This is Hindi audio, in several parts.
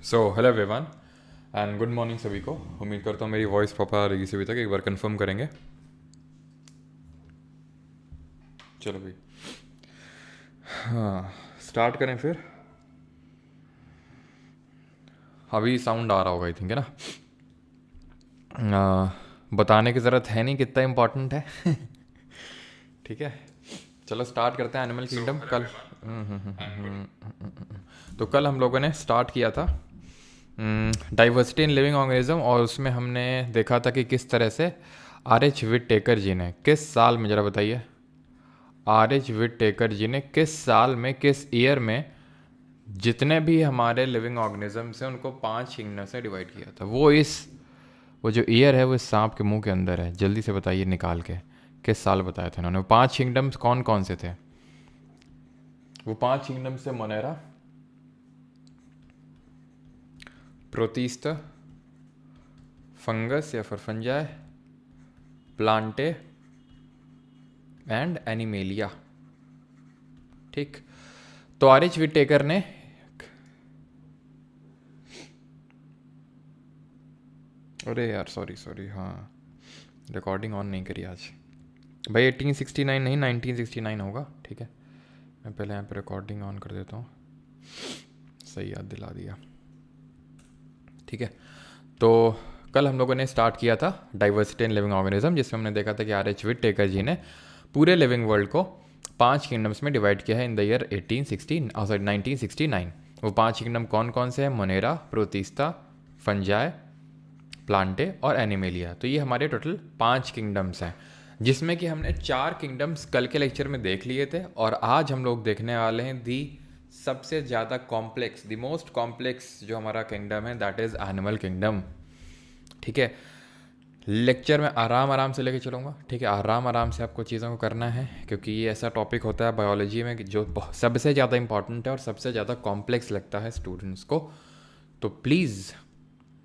So hello everyone and good morning सभी को। उम्मीद करता हूँ मेरी वॉइस प्रॉपर आ रही सभी तक। एक बार कंफर्म करेंगे। चलो भाई, हाँ स्टार्ट करें फिर। अभी साउंड आ रहा होगा आई थिंक, है ना? बताने की ज़रूरत है नहीं कितना इम्पोर्टेंट है। ठीक है, चलो स्टार्ट करते हैं। एनिमल किंगडम कल तो कल हम लोगों ने स्टार्ट किया था डाइवर्सिटी इन लिविंग ऑर्गेनिज्म, और उसमें हमने देखा था कि किस तरह से आर एच विट टेकर जी ने किस साल में, ज़रा बताइए, आर एच विट टेकर जी ने किस साल में, किस ईयर में जितने भी हमारे लिविंग ऑर्गेनिजम्स हैं उनको 5 किंगडम से डिवाइड किया था। वो जो ईयर है वो इस सांप के मुंह के अंदर है। जल्दी से बताइए निकाल के, किस साल बताया था इन्होंने। 5 किंगडम्स कौन कौन से थे? वो 5 किंगडम से मोनेरा, प्रोटिस्टा, फंगस या फिर फंजाई, प्लांटे एंड एनिमेलिया। ठीक, तो आर एच विटेकर ने, अरे यार सॉरी सॉरी, हाँ रिकॉर्डिंग ऑन नहीं करी आज भाई। 1869 नहीं 1969 होगा। ठीक है, मैं पहले यहाँ पे रिकॉर्डिंग ऑन कर देता हूँ। सही याद दिला दिया। ठीक है, तो कल हम लोगों ने स्टार्ट किया था डाइवर्सिटी इन लिविंग ऑर्गेनिज्म, जिसमें हमने देखा था कि आर एच विटेकर जी ने पूरे लिविंग वर्ल्ड को 5 किंगडम्स में डिवाइड किया है इन द ईयर 1969। वो 5 किंगडम कौन कौन से हैं? मोनेरा, प्रोटिस्टा, फंजाई, प्लांटे और एनिमेलिया। तो ये हमारे टोटल 5 किंगडम्स हैं, जिसमें कि हमने 4 किंगडम्स कल के लेक्चर में देख लिए थे, और आज हम लोग देखने वाले हैं दी सबसे ज़्यादा कॉम्प्लेक्स, द मोस्ट कॉम्प्लेक्स जो हमारा किंगडम है, दैट इज़ एनिमल किंगडम। ठीक है, लेक्चर में आराम आराम से लेके चलूँगा। ठीक है, आराम आराम से आपको चीज़ों को करना है, क्योंकि ये ऐसा टॉपिक होता है बायोलॉजी में कि जो सबसे ज़्यादा इंपॉर्टेंट है और सबसे ज़्यादा कॉम्प्लेक्स लगता है स्टूडेंट्स को। तो प्लीज़,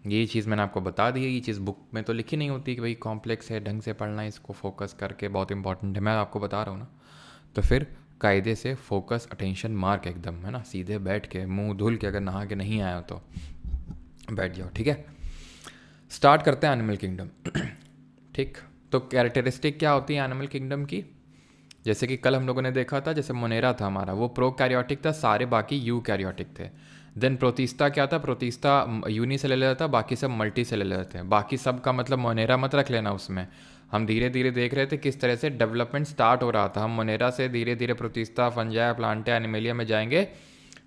ये चीज़ मैंने आपको बता दी है। ये चीज़ बुक में तो लिखी नहीं होती कि भाई कॉम्प्लेक्स है, ढंग से पढ़ना है, इसको फोकस करके बहुत इंपॉर्टेंट है। मैं आपको बता रहा हूँ ना, तो फिर कायदे से फोकस, अटेंशन मार्क एकदम, है ना? सीधे बैठ के मुंह धुल के, अगर नहा के नहीं आया हो तो बैठ जाओ। ठीक है, स्टार्ट करते हैं एनिमल किंगडम। ठीक, तो कैरेक्टरिस्टिक क्या होती है एनिमल किंगडम की? जैसे कि कल हम लोगों ने देखा था, जैसे मोनेरा था हमारा, वो प्रोकैरियोटिक था, सारे बाकी यूकैरियोटिक थे। देन प्रोटिस्टा क्या था? प्रोटिस्टा यूनिसेलुलर था, बाकी सब मल्टी सेलुलर थे। बाकी सब का मतलब मोनेरा मत रख लेना उसमें। हम धीरे धीरे देख रहे थे किस तरह से डेवलपमेंट स्टार्ट हो रहा था। हम मोनेरा से धीरे धीरे प्रोटिस्टा, फंजाई, प्लांटा, एनिमेलिया में जाएंगे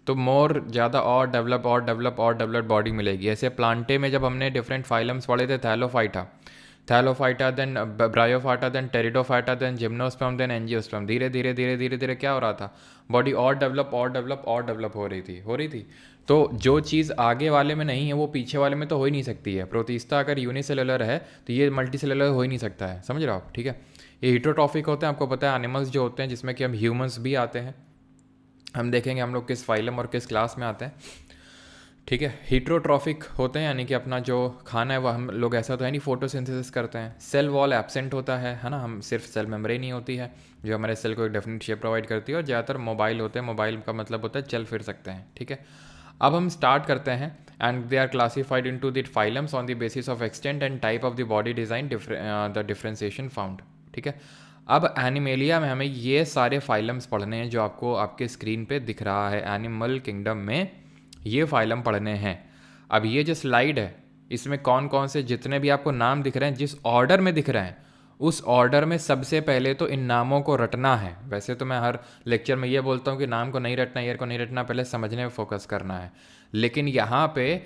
तो मोर ज़्यादा और डेवलप और डेवलप और डेवलप बॉडी मिलेगी। ऐसे प्लांटे में जब हमने डिफरेंट फाइलम्स पढ़े थे, thallophyta then bryophyta then pteridophyta then gymnosperm then angiosperm, धीरे धीरे धीरे धीरे धीरे क्या हो रहा था? बॉडी और डेवलप और डेवलप और डेवलप हो रही थी। तो जो चीज़ आगे वाले में नहीं है वो पीछे वाले में तो हो ही नहीं सकती है। प्रोटिस्टा अगर यूनिसेलुलर है तो ये मल्टी सेलुलर हो ही नहीं सकता है। समझ रहे हो आप? ठीक है, ये हिटोट्रॉफिक होते हैं। आपको पता है एनिमल्स जो होते हैं, जिसमें कि हम ह्यूमंस भी आते हैं। हम देखेंगे हम लोग किस फाइलम और किस क्लास में आते हैं। ठीक है, हीट्रोट्रॉफिक होते हैं, यानी कि अपना जो खाना है वो हम लोग, ऐसा तो है नहीं, फोटोसिंथेसिस करते हैं। सेल वॉल एब्सेंट होता है ना? हम सिर्फ सेल मेम्ब्रेन ही होती है जो हमारे सेल को एक डेफिनेट शेप प्रोवाइड करती है। और ज़्यादातर मोबाइल होते हैं। मोबाइल का मतलब होता है चल फिर सकते हैं। ठीक है, अब हम स्टार्ट करते हैं। And they are classified into the phylums on the basis of extent and type of the body design, the differentiation found. ठीक है, अब एनिमेलिया में हमें ये सारे फाइलम्स पढ़ने हैं जो आपको आपके स्क्रीन पे दिख रहा है। एनिमल किंगडम में ये फाइलम पढ़ने हैं। अब ये जो स्लाइड है, इसमें कौन कौन से जितने भी आपको नाम दिख रहे हैं, जिस ऑर्डर में दिख रहे हैं उस ऑर्डर में सबसे पहले तो इन नामों को रटना है। वैसे तो मैं हर लेक्चर में ये बोलता हूँ कि नाम को नहीं रटना, ईयर को नहीं रटना, पहले समझने में फोकस करना है। लेकिन यहाँ पे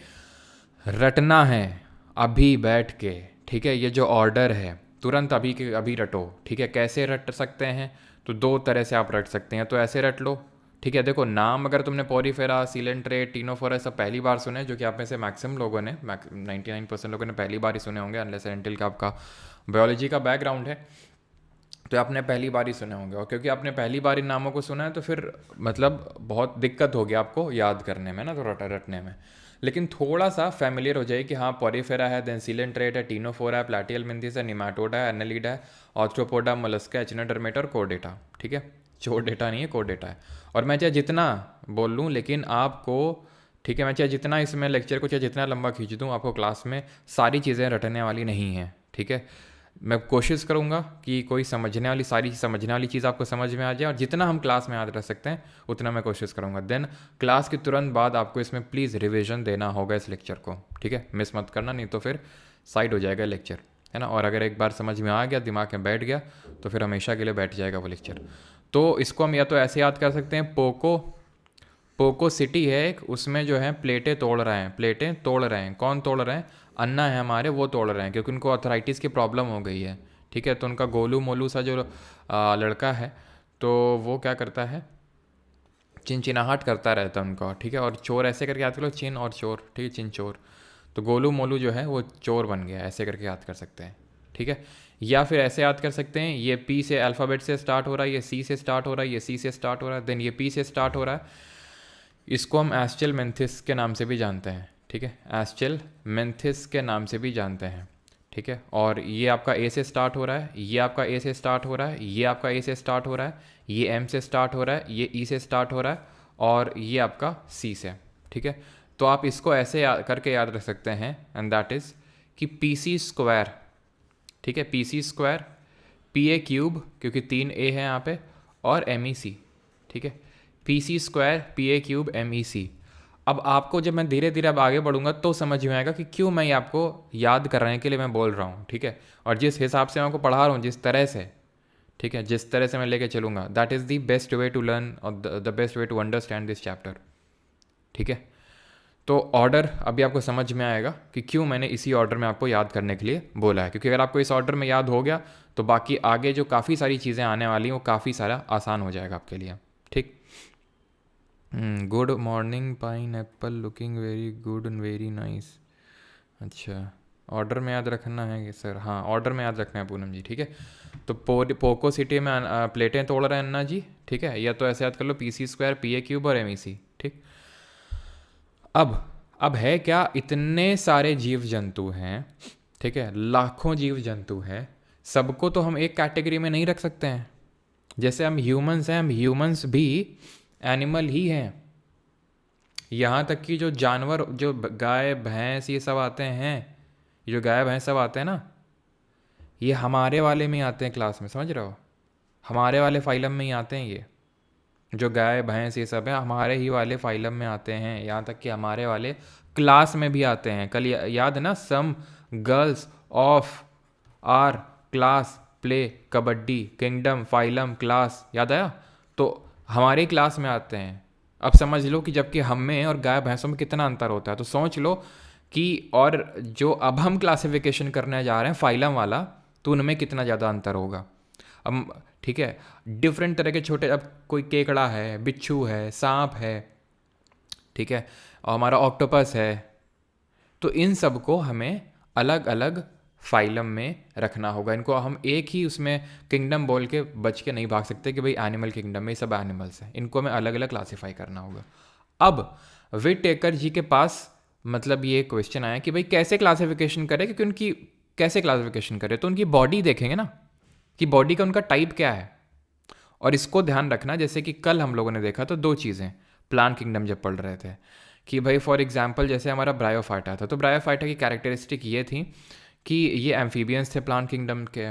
रटना है अभी बैठ के। ठीक है, ये जो ऑर्डर है तुरंत अभी के अभी रटो। ठीक है, कैसे रट सकते हैं? तो दो तरह से आप रट सकते हैं। तो ऐसे रट लो। ठीक है, देखो नाम अगर तुमने पोरीफेरा, सीलेंट्रेट, टीनोफोरा सब पहली बार सुने, जो कि आप में से मैक्सिमम लोगों ने, 99% लोगों ने पहली बार ही सुने होंगे, अनलेस एंड अनटिल का आपका बायोलॉजी का बैकग्राउंड है, तो आपने पहली बार ही सुने होंगे। और क्योंकि आपने पहली बार इन नामों को सुना है तो फिर मतलब बहुत दिक्कत होगी आपको याद करने में ना, तो रटने में। लेकिन थोड़ा सा फैमिलियर हो जाए कि हाँ पोरीफेरा है, देन सीलेंट्रेट है, टीनोफोरा है, प्लाटियल मिंथिस है, निमाटोडा है, एनालिडा है, ऑर्थ्रोपोडा, मोलस्का, एचिनोडर्मेटा और कोडेटा। ठीक है, चोडेटा नहीं है, कोडेटा है। और मैं चाहे जितना बोल लूँ, लेकिन आपको ठीक है। मैं चाहे जितना इसमें लेक्चर को चाहे जितना लंबा खींच दूँ, आपको क्लास में सारी चीज़ें रटने वाली नहीं हैं, ठीक है। मैं कोशिश करूँगा कि कोई समझने वाली सारी समझने वाली चीज़ आपको समझ में आ जाए, और जितना हम क्लास में याद रख सकते हैं उतना मैं कोशिश करूँगा। देन क्लास के तुरंत बाद आपको इसमें प्लीज़ रिविज़न देना होगा इस लेक्चर को, ठीक है। मिस मत करना, नहीं तो फिर साइड हो जाएगा लेक्चर, है ना। और अगर एक बार समझ में आ गया, दिमाग में बैठ गया, तो फिर हमेशा के लिए बैठ जाएगा वो लेक्चर। तो इसको हम या तो ऐसे याद कर सकते हैं, पोको सिटी है एक, उसमें जो है प्लेटें तोड़ रहे हैं। कौन तोड़ रहे हैं? अन्ना है हमारे, वो तोड़ रहे हैं, क्योंकि उनको अर्थराइटिस की प्रॉब्लम हो गई है, ठीक है। तो उनका गोलू मोलू सा जो लड़का है, तो वो क्या करता है, चिनचिनाहट करता रहता है उनका, ठीक है। और चोर ऐसे करके याद कर लो, चिन और चोर, ठीक है, चिन चोर। तो गोलू मोलू जो है वो चोर बन गया, ऐसे करके याद कर सकते हैं, ठीक है। या फिर ऐसे याद कर सकते हैं, ये पी से अल्फ़ाबेट से स्टार्ट हो रहा है, ये सी से स्टार्ट हो रहा है, ये सी से स्टार्ट हो रहा है, देन ये पी से स्टार्ट हो रहा है। इसको हम एस्चेल मेंथिस के नाम से भी जानते हैं, ठीक है, एस्चेल मेंथिस के नाम से भी जानते हैं, ठीक है। और ये आपका ए से स्टार्ट हो रहा है, ये आपका ए से स्टार्ट हो रहा है, ये आपका ए से स्टार्ट हो रहा है, ये एम से स्टार्ट हो रहा है, ये ई से स्टार्ट हो रहा है, और ये आपका सी से, ठीक है। तो आप इसको ऐसे करके याद रख सकते हैं, एंड दैट इज़ कि पी सी स्क्वायर, ठीक है, P C square, P A cube, क्योंकि 3 ए है यहाँ पे, और एम ई सी, ठीक है। P C square, P A cube, M E C. अब आपको जब मैं धीरे धीरे अब आगे बढ़ूंगा तो समझ में आएगा कि क्यों मैं ये आपको याद करने के लिए मैं बोल रहा हूँ, ठीक है। और जिस हिसाब से मैं आपको पढ़ा रहा हूँ, जिस तरह से, ठीक है, जिस तरह से मैं लेके चलूँगा, that is the best way to learn और the best way to understand this chapter, ठीक है। तो ऑर्डर अभी आपको समझ में आएगा कि क्यों मैंने इसी ऑर्डर में आपको याद करने के लिए बोला है, क्योंकि अगर आपको इस ऑर्डर में याद हो गया तो बाकी आगे जो काफ़ी सारी चीज़ें आने वाली हैं वो काफ़ी सारा आसान हो जाएगा आपके लिए, ठीक। Good morning pine Apple, looking very good and very nice. अच्छा, ऑर्डर में याद रखना है कि सर? हाँ, ऑर्डर में याद रखना है पूनम जी, ठीक है। तो पोको सिटी में प्लेटें तोड़ रहे हैं अन्ना जी, ठीक है। या तो ऐसे याद कर लो, P C square, P A cube और एम ई सी, ठीक। अब है क्या, इतने सारे जीव जंतु हैं, ठीक है, लाखों जीव जंतु हैं, सबको तो हम एक कैटेगरी में नहीं रख सकते हैं। जैसे हम ह्यूमंस हैं, हम ह्यूमंस भी एनिमल ही हैं। यहाँ तक कि जो जानवर, जो गाय भैंस ये सब आते हैं, ये जो गाय भैंस सब आते हैं ना, ये हमारे वाले में ही आते हैं क्लास में, समझ रहे हो, हमारे वाले फाइलम में ही आते हैं। ये जो गाय भैंस ये सब है हमारे ही वाले फाइलम में आते हैं, यहाँ तक कि हमारे वाले क्लास में भी आते हैं। कल याद है ना, some girls of our class play kabaddi, kingdom, phylum, class, याद आया? तो हमारे क्लास में आते हैं। अब समझ लो कि जबकि हम में और गाय भैंसों में कितना अंतर होता है, तो सोच लो कि और जो अब हम क्लासिफिकेशन करने जा रहे हैं फाइलम वाला, तो उनमें कितना ज़्यादा अंतर होगा। अब ठीक है, डिफरेंट तरह के छोटे, अब कोई केकड़ा है, बिच्छू है, सांप है, ठीक है, और हमारा ऑक्टोपस है, तो इन सब को हमें अलग अलग फाइलम में रखना होगा। इनको हम एक ही उसमें किंगडम बोल के बच के नहीं भाग सकते कि भाई एनिमल किंगडम में ये सब एनिमल्स हैं, इनको हमें अलग अलग क्लासीफाई करना होगा। अब विट टेकर जी के पास मतलब ये क्वेश्चन आया कि भाई कैसे क्लासिफिकेशन करें, क्योंकि उनकी कैसे क्लासिफिकेशन करें, तो उनकी बॉडी देखेंगे ना कि बॉडी का उनका टाइप क्या है। और इसको ध्यान रखना, जैसे कि कल हम लोगों ने देखा तो 2 चीज़ें प्लांट किंगडम जब पढ़ रहे थे कि भाई फॉर एग्जांपल जैसे हमारा ब्रायोफाइटा था, तो ब्रायोफाइटा की कैरेक्टरिस्टिक ये थी कि ये एम्फीबियंस थे प्लांट किंगडम के।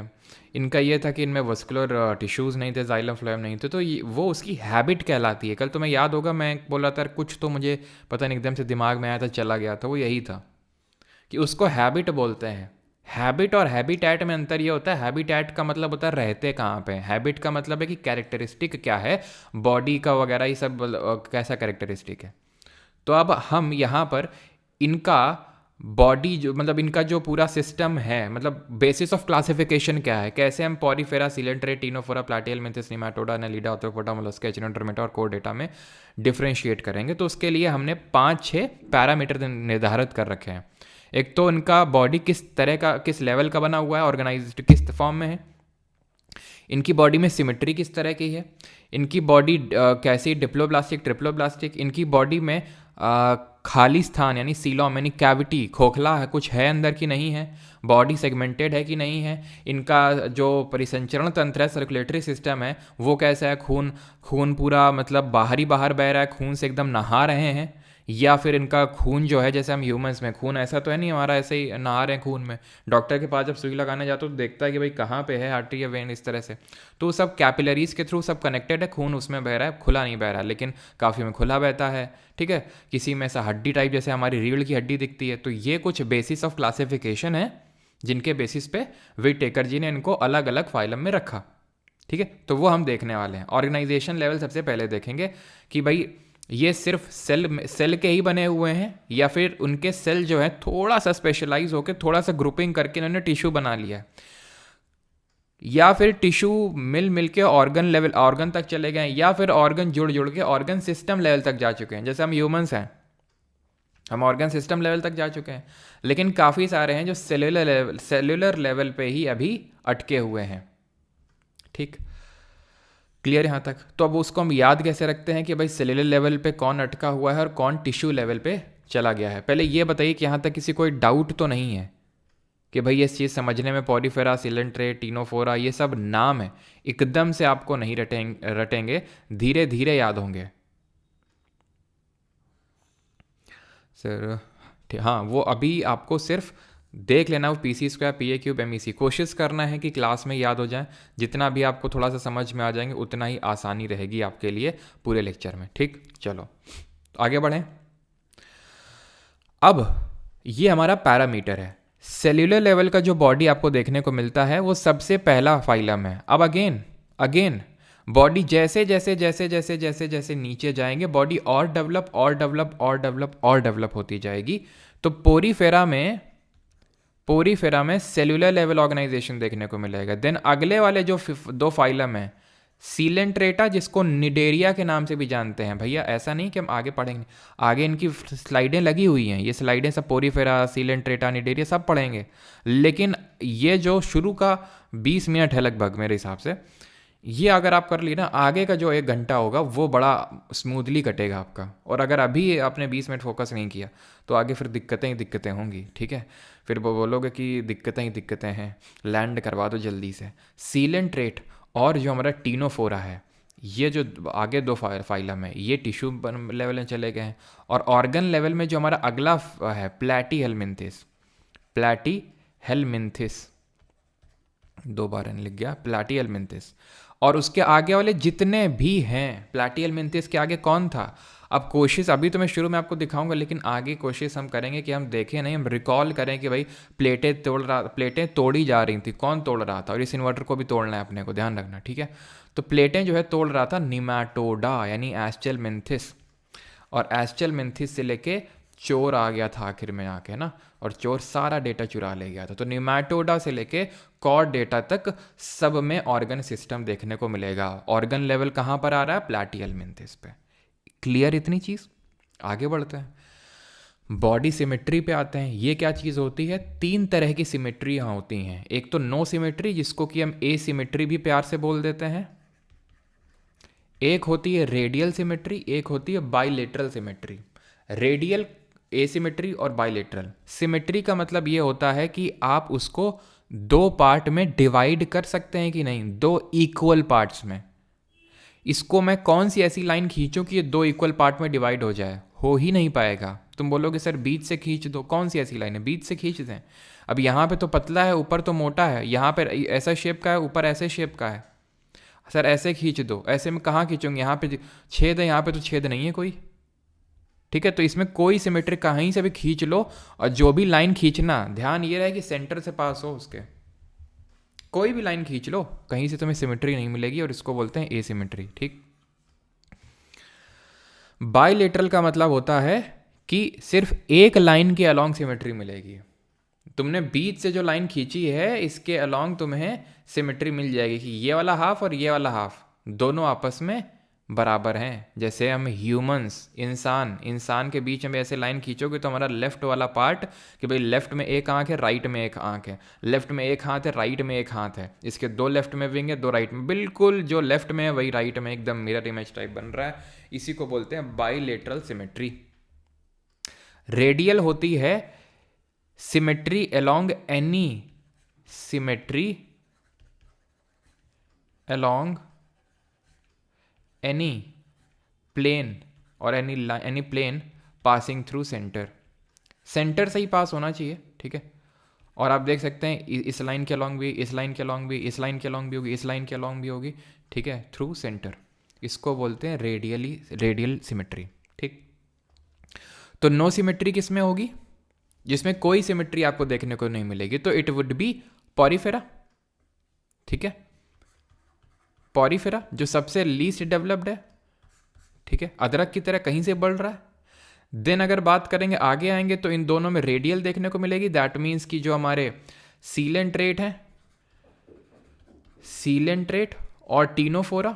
इनका ये था कि इनमें वस्कुलर टिश्यूज़ नहीं थे, जाइलम फ्लोएम नहीं थे, तो वो उसकी हैबिट कहलाती है। कल तुम्हें याद होगा मैं बोला था कुछ, तो मुझे पता नहीं एकदम से दिमाग में आया था, चला गया था, वो यही था कि उसको हैबिट बोलते हैं। हैबिट और हैबिटैट में अंतर ये होता है, हैबिटैट का मतलब होता है रहते कहाँ पे, हैबिट का मतलब है कि कैरेक्टरिस्टिक क्या है बॉडी का वगैरह, ये सब कैसा कैरेक्टरिस्टिक है। तो अब हम यहाँ पर इनका बॉडी जो मतलब इनका जो पूरा सिस्टम है, मतलब बेसिस ऑफ क्लासिफिकेशन क्या है, कैसे हम porifera, coelenterate, ctenophora, platyhelminthes, nematoda, annelida, arthropoda, mollusca, echinodermata और कोरडेटा में डिफ्रेंशिएट करेंगे। तो उसके लिए हमने 5-6 पैरामीटर निर्धारित कर रखे हैं। एक तो इनका बॉडी किस तरह का, किस लेवल का बना हुआ है, ऑर्गेनाइज्ड किस फॉर्म में है, इनकी बॉडी में सिमेट्री किस तरह की है, इनकी बॉडी कैसी डिप्लोब्लास्टिक, ट्रिप्लोब्लास्टिक, इनकी बॉडी में खाली स्थान यानी सीलॉम यानी कैविटी, खोखला है कुछ है अंदर की नहीं है, बॉडी सेगमेंटेड है कि नहीं है, इनका जो परिसंचरण तंत्र है, सर्कुलेटरी सिस्टम है, वो कैसा है, खून पूरा मतलब बाहर बह रहा है, खून से एकदम नहा रहे हैं, या फिर इनका खून जो है, जैसे हम ह्यूमंस में खून ऐसा तो है नहीं हमारा ऐसे ही नहा रहे हैं खून में, डॉक्टर के पास जब सुई लगाने जाते हो तो देखता है कि भाई कहाँ पे है आर्टरी या वेन, इस तरह से। तो सब कैपिलरीज के थ्रू सब कनेक्टेड है, खून उसमें बह रहा है, खुला नहीं बह रहा है, लेकिन काफ़ी में खुला बहता है, ठीक है। किसी में ऐसा हड्डी टाइप जैसे हमारी रीढ़ की हड्डी दिखती है। तो ये कुछ बेसिस ऑफ क्लासिफिकेशन है जिनके बेसिस पे विटेकर जी ने इनको अलग अलग फाइलम में रखा, ठीक है। तो वो हम देखने वाले हैं। ऑर्गेनाइजेशन लेवल सबसे पहले देखेंगे कि भाई ये सिर्फ सेल के ही बने हुए हैं या फिर उनके सेल जो है थोड़ा सा स्पेशलाइज होकर थोड़ा सा ग्रुपिंग करके इन्होंने टिश्यू बना लिया है, या फिर टिश्यू मिल के ऑर्गन लेवल ऑर्गन तक चले गए हैं, या फिर ऑर्गन जुड़ के ऑर्गन सिस्टम लेवल तक जा चुके हैं। जैसे हम ह्यूमंस हैं, हम ऑर्गन सिस्टम लेवल तक जा चुके हैं, लेकिन काफ़ी सारे हैं जो सेल्यूलर लेवल पे ही अभी अटके हुए हैं, ठीक। क्लियर यहाँ तक? तो अब उसको हम याद कैसे रखते हैं कि भाई सेल्यूलर लेवल पे कौन अटका हुआ है और कौन टिश्यू लेवल पे चला गया है। पहले ये बताइए कि यहाँ तक किसी कोई डाउट तो नहीं है कि भाई ये चीज़ समझने में पॉरीफेरा, सिलेंट्रेट, टीनोफोरा ये सब नाम है, एकदम से आपको नहीं रटेंगे, धीरे धीरे याद होंगे सर। हाँ, वो अभी आपको सिर्फ देख लेना, वो P C square, P A cube, M E C, कोशिश करना है कि क्लास में याद हो जाए। जितना भी आपको थोड़ा सा समझ में आ जाएंगे उतना ही आसानी रहेगी आपके लिए पूरे लेक्चर में, ठीक। चलो आगे बढ़ें। अब ये हमारा पैरामीटर है। सेल्यूलर लेवल का जो बॉडी आपको देखने को मिलता है वो सबसे पहला फाइलम है। अब अगेन बॉडी जैसे जैसे जैसे जैसे जैसे जैसे नीचे जाएंगे बॉडी और डेवलप होती जाएगी। तो पोरीफेरा में सेल्यूलर लेवल ऑर्गेनाइजेशन देखने को मिलेगा। देन अगले वाले जो दो फाइलम है, सीलेंट्रेटा जिसको निडेरिया के नाम से भी जानते हैं। भैया ऐसा नहीं कि हम आगे पढ़ेंगे, आगे इनकी स्लाइडें लगी हुई हैं, ये स्लाइडें सब पोरीफेरा, सीलेंट्रेटा, निडेरिया सब पढ़ेंगे, लेकिन ये जो शुरू का 20 मिनट है लगभग मेरे हिसाब से, ये अगर आप कर ली ना, आगे का जो 1 घंटा होगा वो बड़ा स्मूथली कटेगा आपका। और अगर अभी आपने 20 मिनट फोकस नहीं किया तो आगे फिर दिक्कतें ही दिक्कतें होंगी, ठीक है। फिर वो बोलोगे कि दिक्कतें ही दिक्कतें हैं, लैंड करवा दो जल्दी से। सीलेंट्रेट और जो हमारा टीनोफोरा है, ये जो आगे दो फाइलम है, ये टिश्यू लेवल में चले गए हैं। और ऑर्गन लेवल में जो हमारा अगला है प्लैटी हेलमिंथिस, 2 बार लिख गया, प्लैटी हेलमिंथिस। और उसके आगे वाले जितने भी हैं, प्लैटी हेलमिंथिस के आगे कौन था? अब कोशिश अभी तो मैं शुरू में आपको दिखाऊंगा, लेकिन आगे कोशिश हम करेंगे कि हम देखें नहीं, हम रिकॉल करें कि भाई प्लेटें तोड़ी जा रही थी, कौन तोड़ रहा था। और इस इन्वर्टर को भी तोड़ना है अपने को, ध्यान रखना, ठीक है। तो प्लेटें जो है तोड़ रहा था निमाटोडा यानी एस्चेलमिंथिस, और एस्चेलमिंथिस से लेके चोर आ गया था आखिर में आके ना, और चोर सारा डेटा चुरा ले गया था। तो निमाटोडा से लेके कॉर्ड डेटा तक सब में ऑर्गन सिस्टम देखने को मिलेगा। ऑर्गन लेवल कहाँ पर आ रहा है? प्लैटी हेलमिंथिस पे। क्लियर इतनी चीज़? आगे बढ़ते हैं, बॉडी सिमेट्री पे आते हैं। ये क्या चीज़ होती है? 3 तरह की सिमेट्री यहाँ होती हैं। एक तो नो सिमेट्री, जिसको कि हम ए सिमेट्री भी प्यार से बोल देते हैं। एक होती है रेडियल सिमेट्री, एक होती है बाइलेटरल सिमेट्री। रेडियल एसिमेट्री और बाइलेटरल सिमेट्री का मतलब ये होता है कि आप उसको 2 पार्ट में डिवाइड कर सकते हैं कि नहीं, 2 इक्वल पार्ट्स में। इसको मैं कौन सी ऐसी लाइन खींचूं कि ये 2 इक्वल पार्ट में डिवाइड हो जाए? हो ही नहीं पाएगा। तुम बोलोगे सर बीच से खींच दो, कौन सी ऐसी लाइन है बीच से खींच दें? अब यहाँ पे तो पतला है, ऊपर तो मोटा है, यहाँ पे ऐसा शेप का है, ऊपर ऐसे शेप का है। सर ऐसे खींच दो, ऐसे में कहाँ खींचूंगे? यहाँ पे छेद है, यहाँ पे तो छेद नहीं है कोई, ठीक है। तो इसमें कोई सिमेट्री कहीं से भी खींच लो, और जो भी लाइन खींचना ध्यान ये रहे कि सेंटर से पास हो उसके। कोई भी लाइन खींच लो, कहीं से तुम्हें सिमेट्री नहीं मिलेगी, और इसको बोलते हैं एसिमेट्री, ठीक। बाइलेटरल का मतलब होता है कि सिर्फ एक लाइन के अलोंग सिमेट्री मिलेगी। तुमने बीच से जो लाइन खींची है इसके अलोंग तुम्हें सिमेट्री मिल जाएगी कि ये वाला हाफ और ये वाला हाफ दोनों आपस में बराबर हैं। जैसे हम ह्यूमंस, इंसान के बीच में ऐसे लाइन खींचोगे तो हमारा लेफ्ट वाला पार्ट, कि भाई लेफ्ट में एक आंख है, राइट में एक आंख है, लेफ्ट में एक हाथ है, राइट में एक हाथ है, इसके 2 लेफ्ट में विंग है, 2 राइट में, बिल्कुल जो लेफ्ट में है वही राइट में एकदम मिरर इमेज टाइप बन रहा है। इसी को बोलते हैं बाइलेटरल सिमेट्री। रेडियल होती है सिमेट्री अलोंग एनी प्लेन और any plane passing through centre, centre से ही पास होना चाहिए, ठीक है। और आप देख सकते हैं इस लाइन के अलॉन्ग भी, इस लाइन के अलॉन्ग भी, इस लाइन के अलॉन्ग भी होगी, इस लाइन के अलॉन्ग भी होगी, ठीक है, थ्रू सेंटर। इसको बोलते हैं रेडियल सिमेट्री, ठीक। तो नो सिमेट्री किस में होगी? जिसमें कोई सिमेट्री आपको देखने को नहीं मिलेगी, तो इट वुड बी पॉरीफेरा, ठीक है, पॉरीफेरा जो सबसे लीस्ट डेवलप्ड है, ठीक है, अदरक की तरह कहीं से बढ़ रहा है। देन अगर बात करेंगे आगे आएंगे तो इन दोनों में रेडियल देखने को मिलेगी, दैट मीन्स कि जो हमारे सीलेंट रेट है, सीलेंट रेट और टीनोफोरा,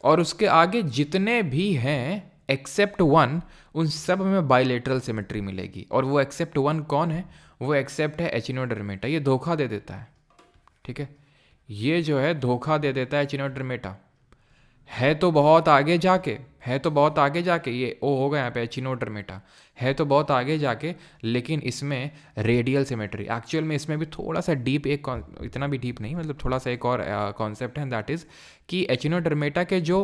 और उसके आगे जितने भी हैं एक्सेप्ट वन, उन सब में बाइलेटरल सिमेट्री मिलेगी। और वो एक्सेप्ट वन कौन है? वो एक्सेप्ट है एचिनोडर्मेटा। ये धोखा दे देता है, ठीक है, ये जो है धोखा दे देता है एचिनोडर्मेटा। है तो बहुत आगे जाके, है तो बहुत आगे जाके, ये ओ होगा यहाँ पे एचिनोडर्मेटा, है तो बहुत आगे जाके, लेकिन इसमें रेडियल सिमेट्री। एक्चुअल में इसमें भी थोड़ा सा डीप, इतना भी डीप नहीं, मतलब थोड़ा सा एक और कॉन्सेप्ट है, दैट इज़ कि एचिनोडर्मेटा के जो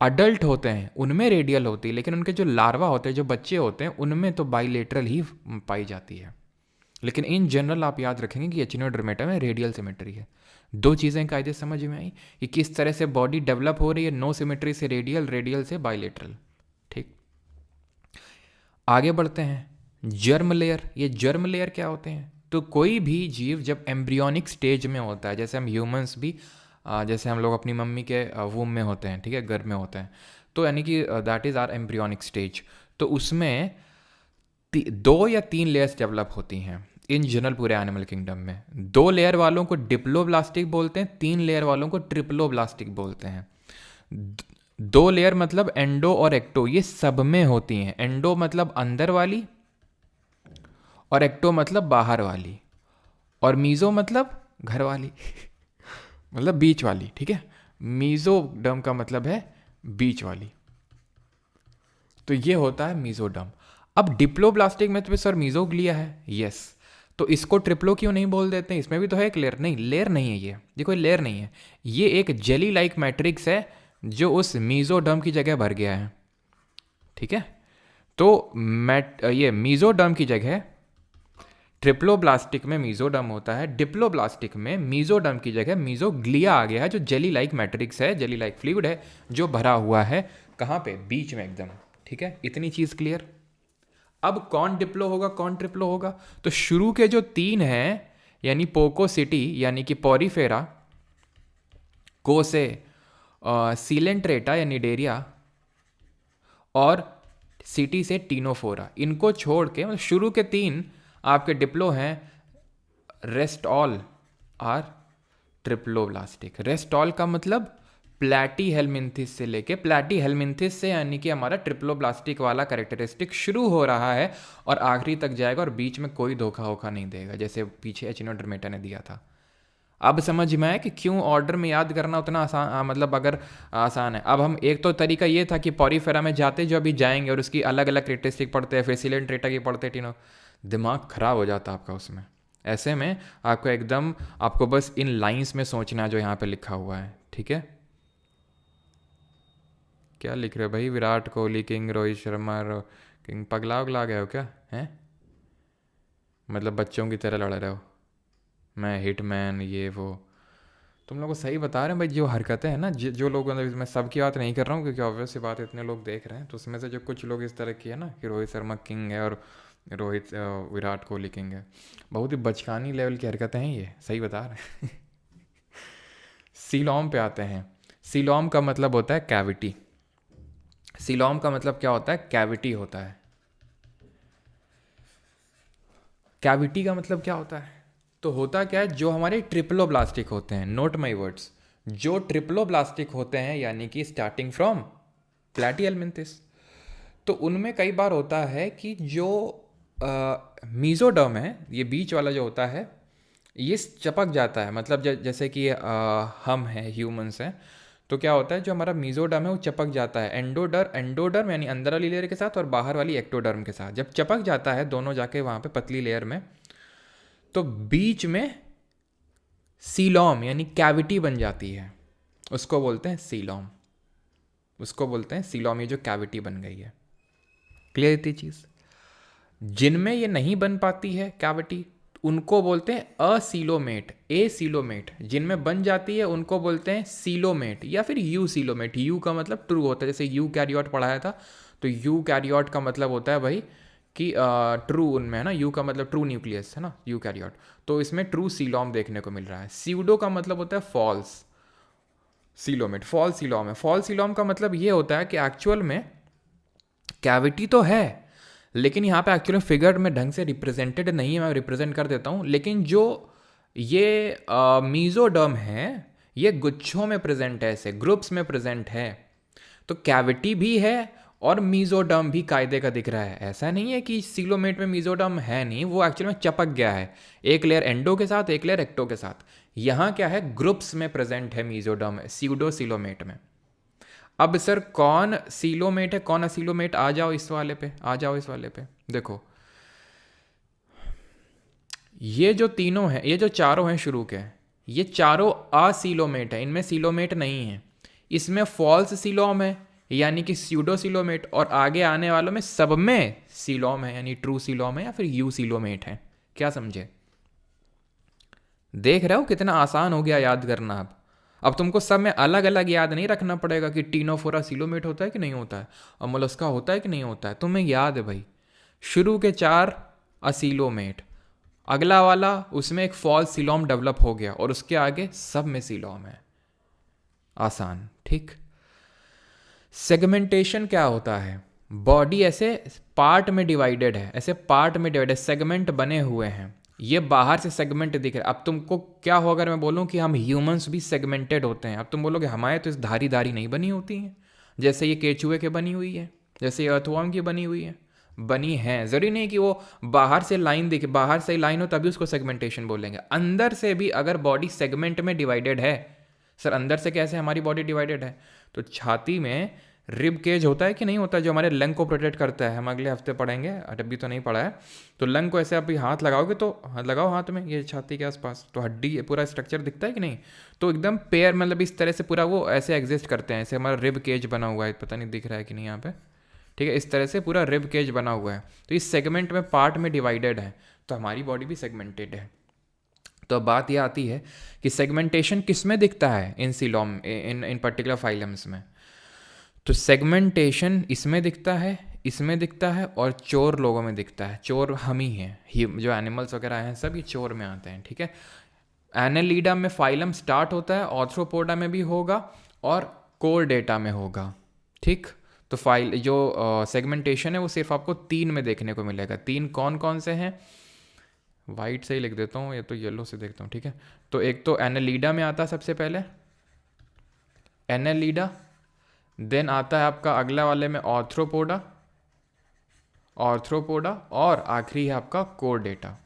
अडल्ट होते हैं उनमें रेडियल होती है, लेकिन उनके जो लार्वा होते हैं, जो बच्चे होते हैं, उनमें तो बाइलेटरल ही पाई जाती है। लेकिन इन जनरल आप याद रखेंगे कि एचिनोडर्मेटा में रेडियल सिमेट्री है। दो चीज़ें कायदे समझ में आई कि किस तरह से बॉडी डेवलप हो रही है, नो सिमेट्री से रेडियल, रेडियल से बाइलेटरल, ठीक। आगे बढ़ते हैं, जर्म लेयर। ये जर्म लेयर क्या होते हैं? तो कोई भी जीव जब एम्ब्रियोनिक स्टेज में होता है, जैसे हम ह्यूमंस भी, जैसे हम लोग अपनी मम्मी के वूम में होते हैं, ठीक है, गर्भ में होते हैं, तो यानी कि that is our embryonic stage. तो उसमें 2 या 3 लेयर्स डेवलप होती हैं इन जनरल पूरे एनिमल किंगडम में। 2 लेयर वालों को डिप्लोब्लास्टिक बोलते हैं, 3 लेयर वालों को ट्रिप्लोब्लास्टिक बोलते हैं। 2 लेयर मतलब एंडो और एक्टो, ये सब में होती हैं। एंडो मतलब अंदर वाली और एक्टो मतलब बाहर वाली, और मीजो मतलब घर वाली मतलब बीच वाली, ठीक है। मीजोडर्म का मतलब है बीच वाली, तो ये होता है मीजोडर्म। अब डिप्लोब्लास्टिक में तो सर मीजोग्लिया है, यस, तो इसको ट्रिप्लो क्यों नहीं बोल देते हैं? इसमें भी तो है एक लेयर। नहीं, लेयर नहीं है ये कोई लेयर नहीं है, ये एक जेली लाइक मैट्रिक्स है जो उस मीजोडर्म की जगह भर गया है, ठीक है। तो ये मीजोडर्म की जगह ट्रिप्लोब्लास्टिक में मीजोडर्म होता है, डिप्लोब्लास्टिक में मीजोडर्म की जगह मीजोग्लिया आ गया है, जो जेली लाइक मैट्रिक्स है, जेली लाइक फ्लूइड है, जो भरा हुआ है कहाँ पे? बीच में एकदम, ठीक है। इतनी चीज क्लियर। अब कौन डिप्लो होगा, कौन ट्रिप्लो होगा? तो शुरू के जो 3 हैं, यानी पोकोसिटी यानी कि पॉरीफेरा, कोसे, सीलेंट्रेटा यानी डेरिया, और सिटी से टीनोफोरा, इनको छोड़ के मतलब शुरू के 3 आपके डिप्लो हैं। Rest all are triploblastic. Rest all का मतलब प्लैटी हेलमिंथिस से लेके, प्लैटी हेलमिंथिस से यानी कि हमारा ट्रिप्लोब्लास्टिक वाला कैरेक्टरिस्टिक शुरू हो रहा है और आखिरी तक जाएगा, और बीच में कोई धोखा वोखा नहीं देगा, जैसे पीछे एचिनोडर्मेटा ने दिया था। अब समझ में आया कि क्यों ऑर्डर में याद करना उतना आसान, मतलब अगर आसान है। अब हम एक तो तरीका ये था कि पॉरीफेरा में जाते जो अभी जाएंगे और उसकी अलग अलग कैरेक्टरिस्टिक पढ़ते हैं, फिर सिलेंट्रेटा की पढ़ते, टीनो, दिमाग खराब हो जाता आपका उसमें। ऐसे में आपको एकदम, आपको बस इन लाइंस में सोचना है जो यहाँ पे लिखा हुआ है, ठीक है। क्या लिख रहे हो भाई? विराट कोहली किंग, रोहित शर्मा किंग, पगला उगला गए हो क्या? हैं, मतलब बच्चों की तरह लड़ रहे हो, मैं हिटमैन ये वो। तुम लोग को सही बता रहे हैं भाई, जो हरकतें हैं ना, जो लोग, मतलब मैं सबकी बात नहीं कर रहा हूँ क्योंकि ऑब्वियस सी बात है इतने लोग देख रहे हैं, तो उसमें से जो कुछ लोग इस तरह की है ना कि रोहित शर्मा किंग है और विराट कोहली किंग है, बहुत ही बचकानी लेवल की हरकतें हैं ये, सही बता रहे हैं सीलोम पे आते हैं। सीलोम का मतलब होता है कैविटी। सीलोम का मतलब क्या होता है? कैविटी होता है। कैविटी का मतलब क्या होता है? तो होता क्या है, जो हमारे ट्रिप्लोब्लास्टिक होते हैं, नोट माय वर्ड्स, जो ट्रिप्लोब्लास्टिक होते हैं यानी कि स्टार्टिंग फ्रॉम प्लैटीहेलमिंथिस, तो उनमें कई बार होता है कि जो मीजोडर्म है, ये बीच वाला जो होता है, ये चपक जाता है। मतलब जैसे कि हम हैं, ह्यूमंस हैं, तो क्या होता है, जो हमारा मीजोडर्म है वो चपक जाता है एंडोडर्म यानी अंदर वाली लेयर के साथ और बाहर वाली एक्टोडर्म के साथ। जब चपक जाता है दोनों जाके वहाँ पे पतली लेयर में, तो बीच में सीलोम यानी कैविटी बन जाती है, उसको बोलते हैं सीलोम, उसको बोलते हैं सीलोम, ये जो कैविटी बन गई है। क्लियर इतनी चीज़। जिनमें ये नहीं बन पाती है कैविटी उनको बोलते हैं असीलोमेट, एसीलोमेट। जिनमें बन जाती है उनको बोलते हैं सीलोमेट या फिर यू सीलोमेट। यू का मतलब ट्रू होता है, जैसे यू कैरियोट पढ़ाया था तो यू कैरियोट का मतलब होता है भाई कि ट्रू उनमें है ना, यू का मतलब ट्रू न्यूक्लियस है ना, यू कैरियोट। तो इसमें ट्रू सीलोम देखने को मिल रहा है। स्यूडो का मतलब होता है फॉल्स सीलोमेट, फॉल्स सीलोम है। फॉल्स सीलोम का मतलब ये होता है कि एक्चुअल में कैविटी तो है लेकिन यहाँ पे एक्चुअली फिगर में ढंग से रिप्रेजेंटेड नहीं है, मैं रिप्रेजेंट कर देता हूँ। लेकिन जो ये मीजोडर्म है ये गुच्छों में प्रेजेंट है, ऐसे ग्रुप्स में प्रेजेंट है। तो कैविटी भी है और मीजोडर्म भी कायदे का दिख रहा है। ऐसा नहीं है कि सीलोमेट में मीजोडर्म है नहीं, वो एक्चुअली में चिपक गया है एक लेयर एंडो के साथ एक लेयर एक्टो के साथ। यहाँ क्या है, ग्रुप्स में प्रेजेंट है मीजोडर्म स्यूडो सीलोमेट में। अब सर कौन सीलोमेट है कौन असीलोमेट, आ जाओ इस वाले पे, आ जाओ इस वाले पे। देखो ये जो तीनों हैं, ये जो चारों हैं शुरू के, ये चारों असीलोमेट है, इनमें सीलोमेट नहीं है। इसमें फॉल्स सीलोम है यानी कि स्यूडो सीलोमेट, और आगे आने वालों में सब में सीलोम है यानी ट्रू सीलोम है या फिर यू सीलोमेट है। क्या समझे? देख रहे हो कितना आसान हो गया याद करना। अब तुमको सब में अलग अलग याद नहीं रखना पड़ेगा कि टीनोफोरा सीलोमेट होता है कि नहीं होता है और मोलस्का होता है कि नहीं होता है। तुम्हें याद है भाई, शुरू के 4 असीलोमेट, अगला वाला उसमें एक फॉल्स सीलोम डेवलप हो गया और उसके आगे सब में सीलोम है। आसान, ठीक। सेगमेंटेशन क्या होता है? बॉडी ऐसे पार्ट में डिवाइडेड है, ऐसे पार्ट में डिवाइडेड सेगमेंट बने हुए हैं। ये बाहर से सेगमेंट दिख रहा है। अब तुमको क्या हो अगर मैं बोलूँ कि हम ह्यूमंस भी सेगमेंटेड होते हैं, अब तुम बोलोगे हमारे तो इस धारी धारी नहीं बनी होती हैं, जैसे ये केचुए के बनी हुई है, जैसे ये अर्थवॉर्म की बनी हुई है। बनी है, ज़रूरी नहीं कि वो बाहर से लाइन दिखे, बाहर से लाइन हो तभी उसको सेगमेंटेशन बोलेंगे। अंदर से भी अगर बॉडी सेगमेंट में डिवाइडेड है, सर अंदर से कैसे हमारी बॉडी डिवाइडेड है? तो छाती में रिब केज होता है कि नहीं होता है, जो हमारे लंग को प्रोटेक्ट करता है। हम अगले हफ्ते पढ़ेंगे, अभी तो नहीं पढ़ा है। तो लंग को ऐसे आप हाथ लगाओगे तो लगाओ हाथ में, ये छाती के आसपास, तो हड्डी पूरा स्ट्रक्चर दिखता है कि नहीं? तो एकदम पेयर मतलब इस तरह से पूरा वो ऐसे एग्जिस्ट करते हैं, ऐसे हमारा रिब केज बना हुआ है, पता नहीं दिख रहा है कि नहीं यहाँ पे, ठीक है। इस तरह से पूरा रिब केज बना हुआ है। तो इस सेगमेंट में पार्ट में डिवाइडेड है, तो हमारी बॉडी भी सेगमेंटेड है। तो अब बात यह आती है कि सेगमेंटेशन किस में दिखता है इन सीलोम, इन पर्टिकुलर फाइलम्स में। तो सेगमेंटेशन इसमें दिखता है, इसमें दिखता है और चोर लोगों में दिखता है। चोर हम ही हैं, जो एनिमल्स वगैरह हैं सब ये चोर में आते हैं, ठीक है। एनेलिडा में फाइलम स्टार्ट होता है, ऑर्थ्रोपोडा में भी होगा और कोरडेटा में होगा, ठीक। तो फाइल जो सेगमेंटेशन है वो सिर्फ आपको 3 में देखने को मिलेगा। 3 कौन कौन से हैं? वाइट से ही लिख देता हूँ, ये तो येलो से देखता हूँ, ठीक है। तो एक तो एनेलिडा में आता है सबसे पहले, एनेलिडा। देन आता है आपका अगला वाले में ऑर्थ्रोपोडा, ऑर्थ्रोपोडा, और आखिरी है आपका कोरडेटा।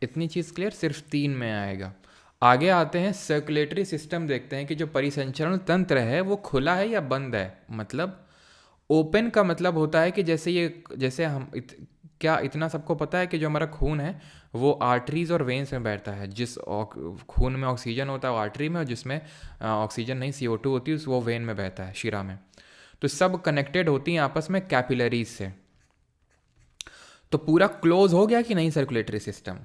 इतनी चीज़ क्लियर? सिर्फ 3 में आएगा। आगे आते हैं सर्कुलेटरी सिस्टम, देखते हैं कि जो परिसंचरण तंत्र है वो खुला है या बंद है। मतलब ओपन का मतलब होता है कि जैसे हम क्या इतना सबको पता है कि जो हमारा खून है वो आर्टरीज और वेन्स में बैठता है। जिस खून में ऑक्सीजन होता है वो आर्टरी में, और जिसमें ऑक्सीजन नहीं CO2 होती है वो वेन में बहता है, शिरा में। तो सब कनेक्टेड होती हैं आपस में कैपिलरीज से। तो पूरा क्लोज हो गया कि नहीं सर्कुलेटरी सिस्टम,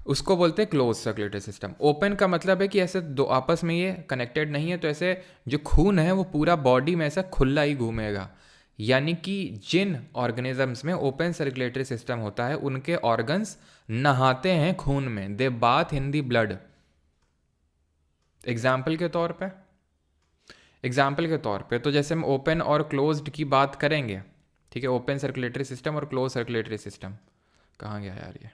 उसको बोलते हैं क्लोज सर्कुलेटरी सिस्टम। ओपन का मतलब है कि ऐसे दो आपस में ये कनेक्टेड नहीं है, तो ऐसे जो खून है वो पूरा बॉडी में ऐसा खुला ही घूमेगा। यानी कि जिन ऑर्गेनिजम्स में ओपन सर्कुलेटरी सिस्टम होता है उनके ऑर्गन्स नहाते हैं खून में, they bath in the blood. Example के तौर पे तो जैसे हम ओपन और क्लोज्ड की बात करेंगे, ठीक है, ओपन सर्कुलेटरी सिस्टम और क्लोज सर्कुलेटरी सिस्टम। कहाँ गया यार ये?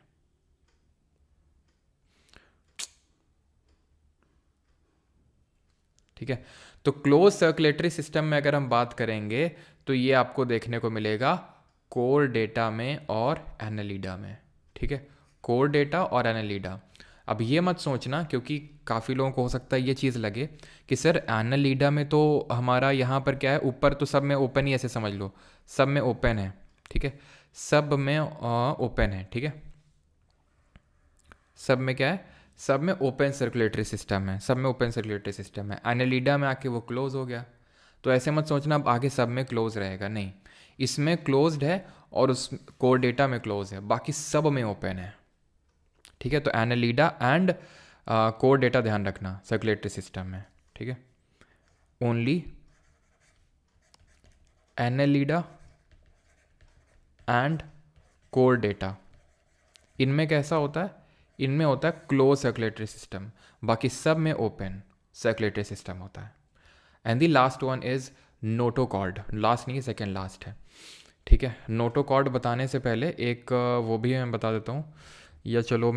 ठीक है। तो क्लोज सर्कुलेटरी सिस्टम में अगर हम बात करेंगे तो ये आपको देखने को मिलेगा कोरडेटा में और एनेलिडा में, ठीक है, कोरडेटा और एनेलिडा। अब ये मत सोचना, क्योंकि काफ़ी लोगों को हो सकता है ये चीज़ लगे कि सर एनेलिडा में तो हमारा यहाँ पर क्या है, ऊपर तो सब में ओपन ही, ऐसे समझ लो सब में ओपन है, ठीक है, सब में ओपन है, ठीक है, सब में क्या है, सब में ओपन सर्कुलेटरी सिस्टम है, सब में ओपन सर्कुलेटरी सिस्टम है। एनेलिडा में आके वो क्लोज हो गया। तो ऐसे मत सोचना अब आगे सब में क्लोज रहेगा, नहीं, इसमें क्लोज्ड है और उस कोर डेटा में क्लोज है, बाकी सब में ओपन है, ठीक है। तो एनालिडा एंड कोर डेटा ध्यान रखना सर्कुलेटरी सिस्टम में, ठीक है। Only Annelida and core data, इनमें कैसा होता है, इनमें होता है क्लोज सर्कुलेटरी सिस्टम, बाकी सब में ओपन सर्कुलेटरी सिस्टम होता है। And the last one is notochord, last नहीं सेकेंड लास्ट है, ठीक है। नोटोकॉर्ड बताने से पहले एक वो भी मैं बता देता हूँ, या चलो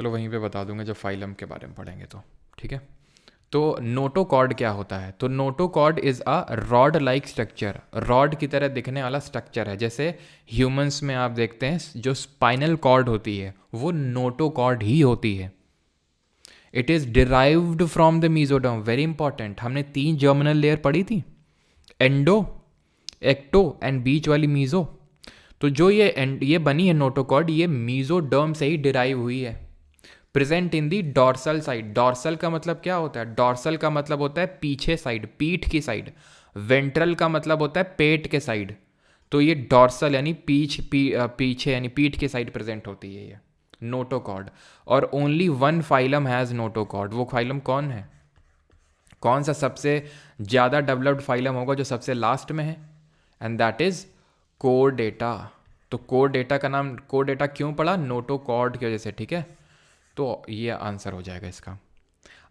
वहीं पे बता दूंगा जब फाइलम के बारे में पढ़ेंगे तो, ठीक है। तो नोटोकॉर्ड क्या होता है, तो notochord is a rod like structure, rod की तरह दिखने वाला स्ट्रक्चर है। जैसे ह्यूमंस में आप देखते हैं जो स्पाइनल कॉर्ड होती है वो नोटोकॉर्ड ही होती है। It is derived from the mesoderm, very important, हमने 3 जर्मिनल लेयर पढ़ी थी, एंडो, एक्टो एंड बीच वाली मीजो। तो जो ये बनी है नोटोकॉर्ड, ये मीजोडर्म से ही डिराइव हुई है। Present in the dorsal side, dorsal का मतलब क्या होता है, डॉर्सल का मतलब होता है पीछे साइड, पीठ की साइड। वेंट्रल का मतलब होता है पेट के साइड। तो ये डॉर्सल यानी पीछे यानी पीठ के साइड प्रेजेंट होती है ये नोटोकॉर्ड। और only one phylum has notochord, वो फाइलम कौन है, कौन सा सबसे ज़्यादा डेवलप्ड फाइलम होगा जो सबसे लास्ट में है, and that is core data. तो कोर डेटा का नाम कोर डेटा क्यों पड़ा, नोटोकॉर्ड की वजह से, ठीक है। तो ये आंसर हो जाएगा इसका।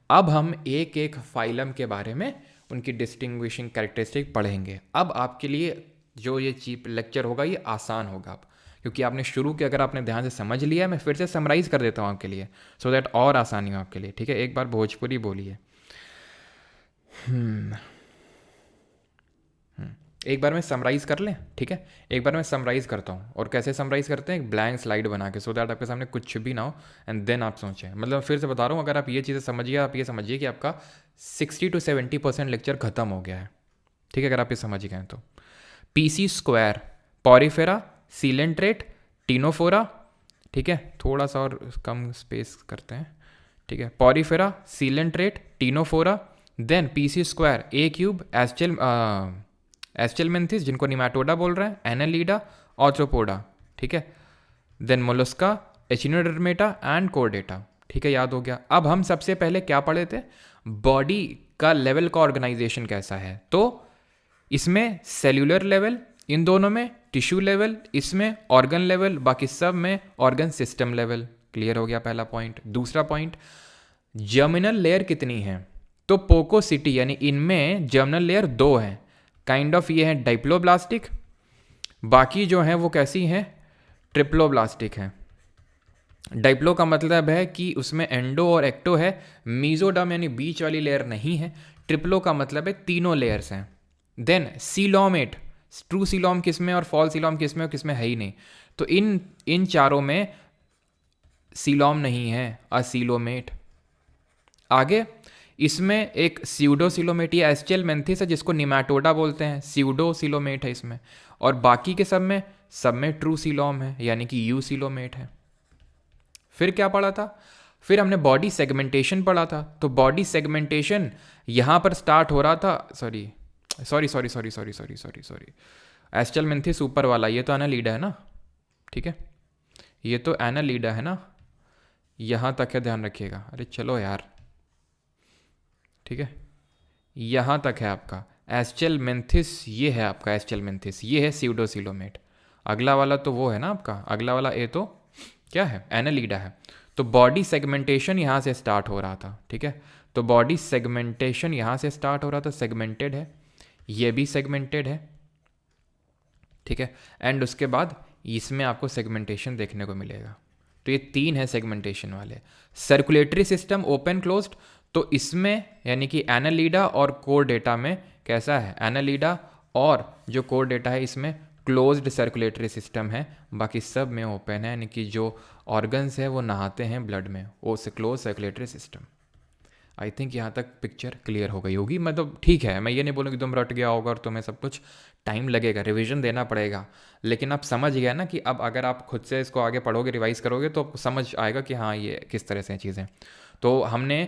अब हम एक एक फाइलम के बारे में उनकी डिस्टिंग्विशिंग कैरेक्टरिस्टिक पढ़ेंगे। अब आपके लिए जो ये चीप लेक्चर होगा ये आसान होगा अब, क्योंकि आपने शुरू के अगर आपने ध्यान से समझ लिया, मैं फिर से समराइज़ कर देता हूँ आपके लिए सो दैट और आसानी हो आपके लिए, ठीक है। एक बार भोजपुरी बोलिए। एक बार मैं समराइज़ कर लें, ठीक है। एक बार मैं समराइज़ करता हूँ, और कैसे समराइज़ करते हैं, एक ब्लैंक स्लाइड बना के, सो दैट आपके सामने कुछ भी ना हो एंड देन आप सोचें। मतलब फिर से बता रहा हूँ, अगर आप ये चीज़ें समझिए, आप ये समझिए कि आपका 60 to 70% लेक्चर खत्म हो गया है, ठीक है, अगर आप ये समझ गए तो। PC square, Porifera, coelenterate, Ctenophora, ठीक है, थोड़ा सा और कम स्पेस करते हैं, ठीक है। Porifera, coelenterate, ctenophora, then PC square, A cube, aschelminthes जिनको निमाटोडा बोल रहे हैं, एनालिडा, ऑर्थ्रोपोडा, ठीक है। Then mollusca, echinodermata and chordata, ठीक है, याद हो गया। अब हम सबसे पहले क्या पढ़े थे, बॉडी का लेवल का ऑर्गेनाइजेशन कैसा है। तो इसमें सेल्यूलर लेवल, इन दोनों में टिश्यू लेवल, इसमें ऑर्गन लेवल, बाकी सब में ऑर्गन सिस्टम लेवल। क्लियर हो गया पहला पॉइंट। दूसरा पॉइंट, जर्मिनल लेयर कितनी है, तो पोकोसिटी यानी इनमें जर्मिनल लेयर 2 है, काइंड ऑफ ये है डाइप्लोब्लास्टिक, बाकी जो है वो कैसी हैं, ट्रिप्लोब्लास्टिक है। डाइप्लो का मतलब है कि उसमें एंडो और एक्टो है, मीजोडर्म यानी बीच वाली लेयर नहीं है। ट्रिप्लो का मतलब है तीनों लेयर्स हैं। देन सीलोमेट, ट्रू सीलोम किसमें और फॉल सीलोम किसमें और किसमें है ही नहीं, तो इन चारों में सीलोम नहीं है, असीलोमेट। आगे इसमें एक स्यूडोसिलोमेट या एस्चेलमेंथिस है जिसको निमाटोडा बोलते हैं, स्यूडोसिलोमेट है इसमें। और बाकी के सब में ट्रू सीलोम है यानी कि यूसिलोमेट है। फिर क्या पढ़ा था, फिर हमने बॉडी सेगमेंटेशन पढ़ा था। तो बॉडी सेगमेंटेशन यहाँ पर स्टार्ट हो रहा था, सॉरी, एस्चेलमेंथिस ऊपर वाला, ये तो एनालिडा है ना, ठीक है, ये तो एनालिडा है ना, यहाँ तक है, ध्यान रखिएगा। अरे चलो यार, ठीक है, यहाँ तक है आपका एस्चेलमेंथिस, ये है आपका एस्चेलमेंथिस, ये है स्यूडोसिलोमेट। अगला वाला तो वो है ना आपका, अगला वाला ए तो क्या है, एनालिडा है। तो बॉडी सेगमेंटेशन यहाँ से स्टार्ट हो रहा था, ठीक है। तो बॉडी सेगमेंटेशन यहाँ से स्टार्ट हो रहा था, सेगमेंटेड है, ये भी सेगमेंटेड है, ठीक है। एंड उसके बाद इसमें आपको सेगमेंटेशन देखने को मिलेगा। तो ये 3 है सेगमेंटेशन वाले। सर्कुलेटरी सिस्टम ओपन क्लोज्ड, तो इसमें यानी कि एनालिडा और कोर डेटा में कैसा है, एनालिडा और जो कोर डेटा है इसमें क्लोज्ड सर्कुलेटरी सिस्टम है, बाकी सब में ओपन है, यानी कि जो ऑर्गन्स है वो नहाते हैं ब्लड में, वो से close circulatory system. I think यहाँ तक पिक्चर क्लियर हो गई होगी। मतलब ठीक है, मैं ये नहीं बोलूँगी तुम रट गया होगा और तुम्हें सब कुछ टाइम लगेगा, रिवीजन देना पड़ेगा, लेकिन आप समझ गया ना कि अब अगर आप खुद से इसको आगे पढ़ोगे, रिवाइज करोगे तो आपको समझ आएगा कि हाँ ये किस तरह से चीज़ें। तो हमने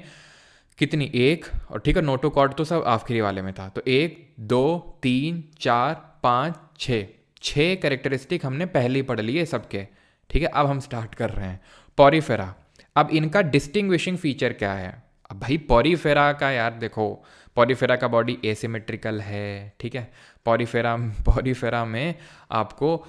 कितनी, एक, और ठीक है नोटोकॉर्ड तो सब आखिरी वाले में था, तो 1 2 3 4 5 6, 6 कैरेक्टरिस्टिक हमने पहले ही पढ़ लिए सबके। ठीक है, अब हम स्टार्ट कर रहे हैं पॉरीफेरा। अब इनका डिस्टिंग्विशिंग फीचर क्या है? अब भाई पॉरीफेरा का यार देखो, पॉरीफेरा का बॉडी एसिमेट्रिकल है, ठीक है। पॉरीफेरा पॉरीफेरा में आपको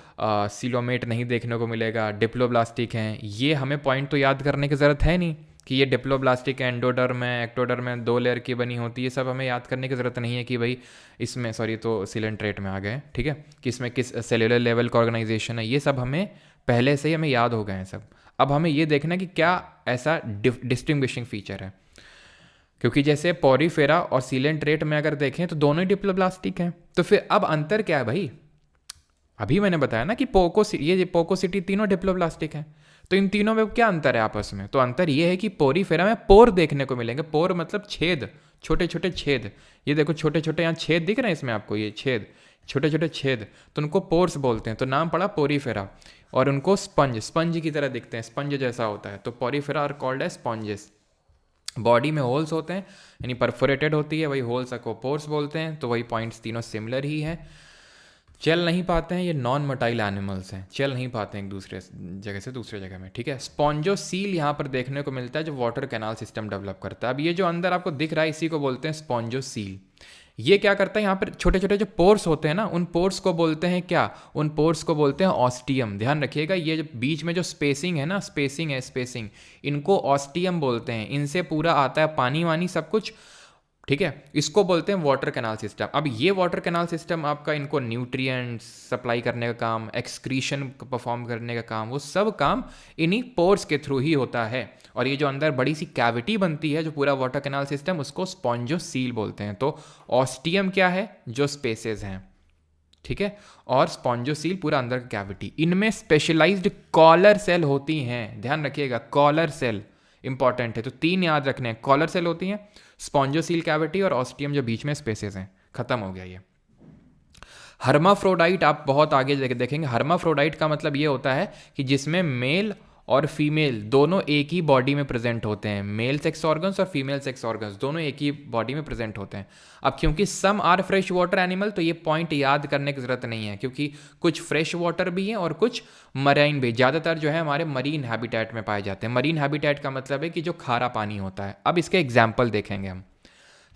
सिलोमेट नहीं देखने को मिलेगा, डिप्लोब्लास्टिक हैं। ये हमें पॉइंट तो याद करने की ज़रूरत है नहीं कि ये डिप्लोब्लास्टिक एंडोडर्म है, एक्टोडर्म है, 2 लेयर की बनी होती है। ये सब हमें याद करने की ज़रूरत नहीं है कि भाई इसमें, सॉरी तो सिलेंट्रेट में आ गए, ठीक है, कि इसमें किस सेलुलर लेवल का ऑर्गेनाइजेशन है। ये सब हमें पहले से ही हमें याद हो गए हैं सब। अब हमें ये देखना कि क्या ऐसा डिस्टिंग्विशिंग फीचर है, क्योंकि जैसे पॉरीफेरा और सिलेंट्रेट में अगर देखें तो दोनों ही डिप्लोब्लास्टिक हैं। तो फिर अब अंतर क्या है भाई? अभी मैंने बताया ना कि ये पोकोसिटी तीनों डिप्लोब्लास्टिक हैं, तो इन तीनों में क्या अंतर है आपस में? तो अंतर ये है कि पोरीफेरा में पोर देखने को मिलेंगे। पोर मतलब छेद, छोटे छोटे छेद। ये देखो छोटे छोटे यहाँ छेद दिख रहे हैं इसमें आपको, ये छेद, छोटे छोटे छेद, तो उनको पोर्स बोलते हैं, तो नाम पड़ा पोरीफेरा। और उनको स्पंज की तरह दिखते हैं, स्पंज जैसा होता है, तो porifera are called as sponges. Body में होल्स होते हैं, यानी परफोरेटेड होती है, वही होल्स को पोर्स बोलते हैं। तो वही पॉइंट्स तीनों सिमिलर ही हैं। चल नहीं पाते हैं, ये नॉन मोटाइल एनिमल्स हैं, चल नहीं पाते हैं एक दूसरे जगह से दूसरे जगह में, ठीक है। स्पॉन्जोसील यहाँ पर देखने को मिलता है जो वाटर कैनाल सिस्टम डेवलप करता है। अब ये जो अंदर आपको दिख रहा है इसी को बोलते हैं स्पॉन्जोसील। ये क्या करता है, यहाँ पर छोटे छोटे जो पोर्स होते हैं ना, उन पोर्स को बोलते हैं क्या? उन पोर्स को बोलते हैं ऑस्टियम। ध्यान रखिएगा, ये जो बीच में जो स्पेसिंग है ना, स्पेसिंग, इनको ऑस्टियम बोलते हैं। इनसे पूरा आता है पानी वानी सब कुछ, ठीक है। इसको बोलते हैं वाटर कैनाल सिस्टम। अब ये वाटर कैनाल सिस्टम आपका इनको न्यूट्रिएंट्स सप्लाई करने का काम, एक्सक्रीशन परफॉर्म करने का काम, वो सब काम इन्हीं पोर्स के थ्रू ही होता है। और ये जो अंदर बड़ी सी कैविटी बनती है जो पूरा वाटर कैनाल सिस्टम, उसको स्पॉन्जोसील बोलते हैं। तो ऑस्टियम क्या है? जो स्पेसेस हैं, ठीक है, और स्पॉन्जोसील पूरा अंदर का कैविटी। इनमें स्पेशलाइज्ड कॉलर सेल होती हैं। ध्यान रखिएगा, कॉलर सेल इंपॉर्टेंट है, तो 3 याद रखने हैं। कॉलर सेल होती हैं, स्पॉन्जोसील कैविटी और ऑस्टियम जो बीच में स्पेसेस हैं। खत्म हो गया ये। हर्माफ्रोडाइट आप बहुत आगे देखेंगे। हर्माफ्रोडाइट का मतलब ये होता है कि जिसमें मेल और फीमेल दोनों एक ही बॉडी में प्रेजेंट होते हैं। मेल सेक्स ऑर्गन्स और फीमेल सेक्स ऑर्गन्स दोनों एक ही बॉडी में प्रेजेंट होते हैं। अब क्योंकि some are fresh water animal, तो ये पॉइंट याद करने की जरूरत नहीं है, क्योंकि कुछ फ्रेश वाटर भी हैं और कुछ मरीन भी। ज़्यादातर जो है हमारे मरीन हैबिटेट में पाए जाते हैं। मरीन हैबिटेट का मतलब है कि जो खारा पानी होता है। अब इसके एग्जाम्पल देखेंगे हम।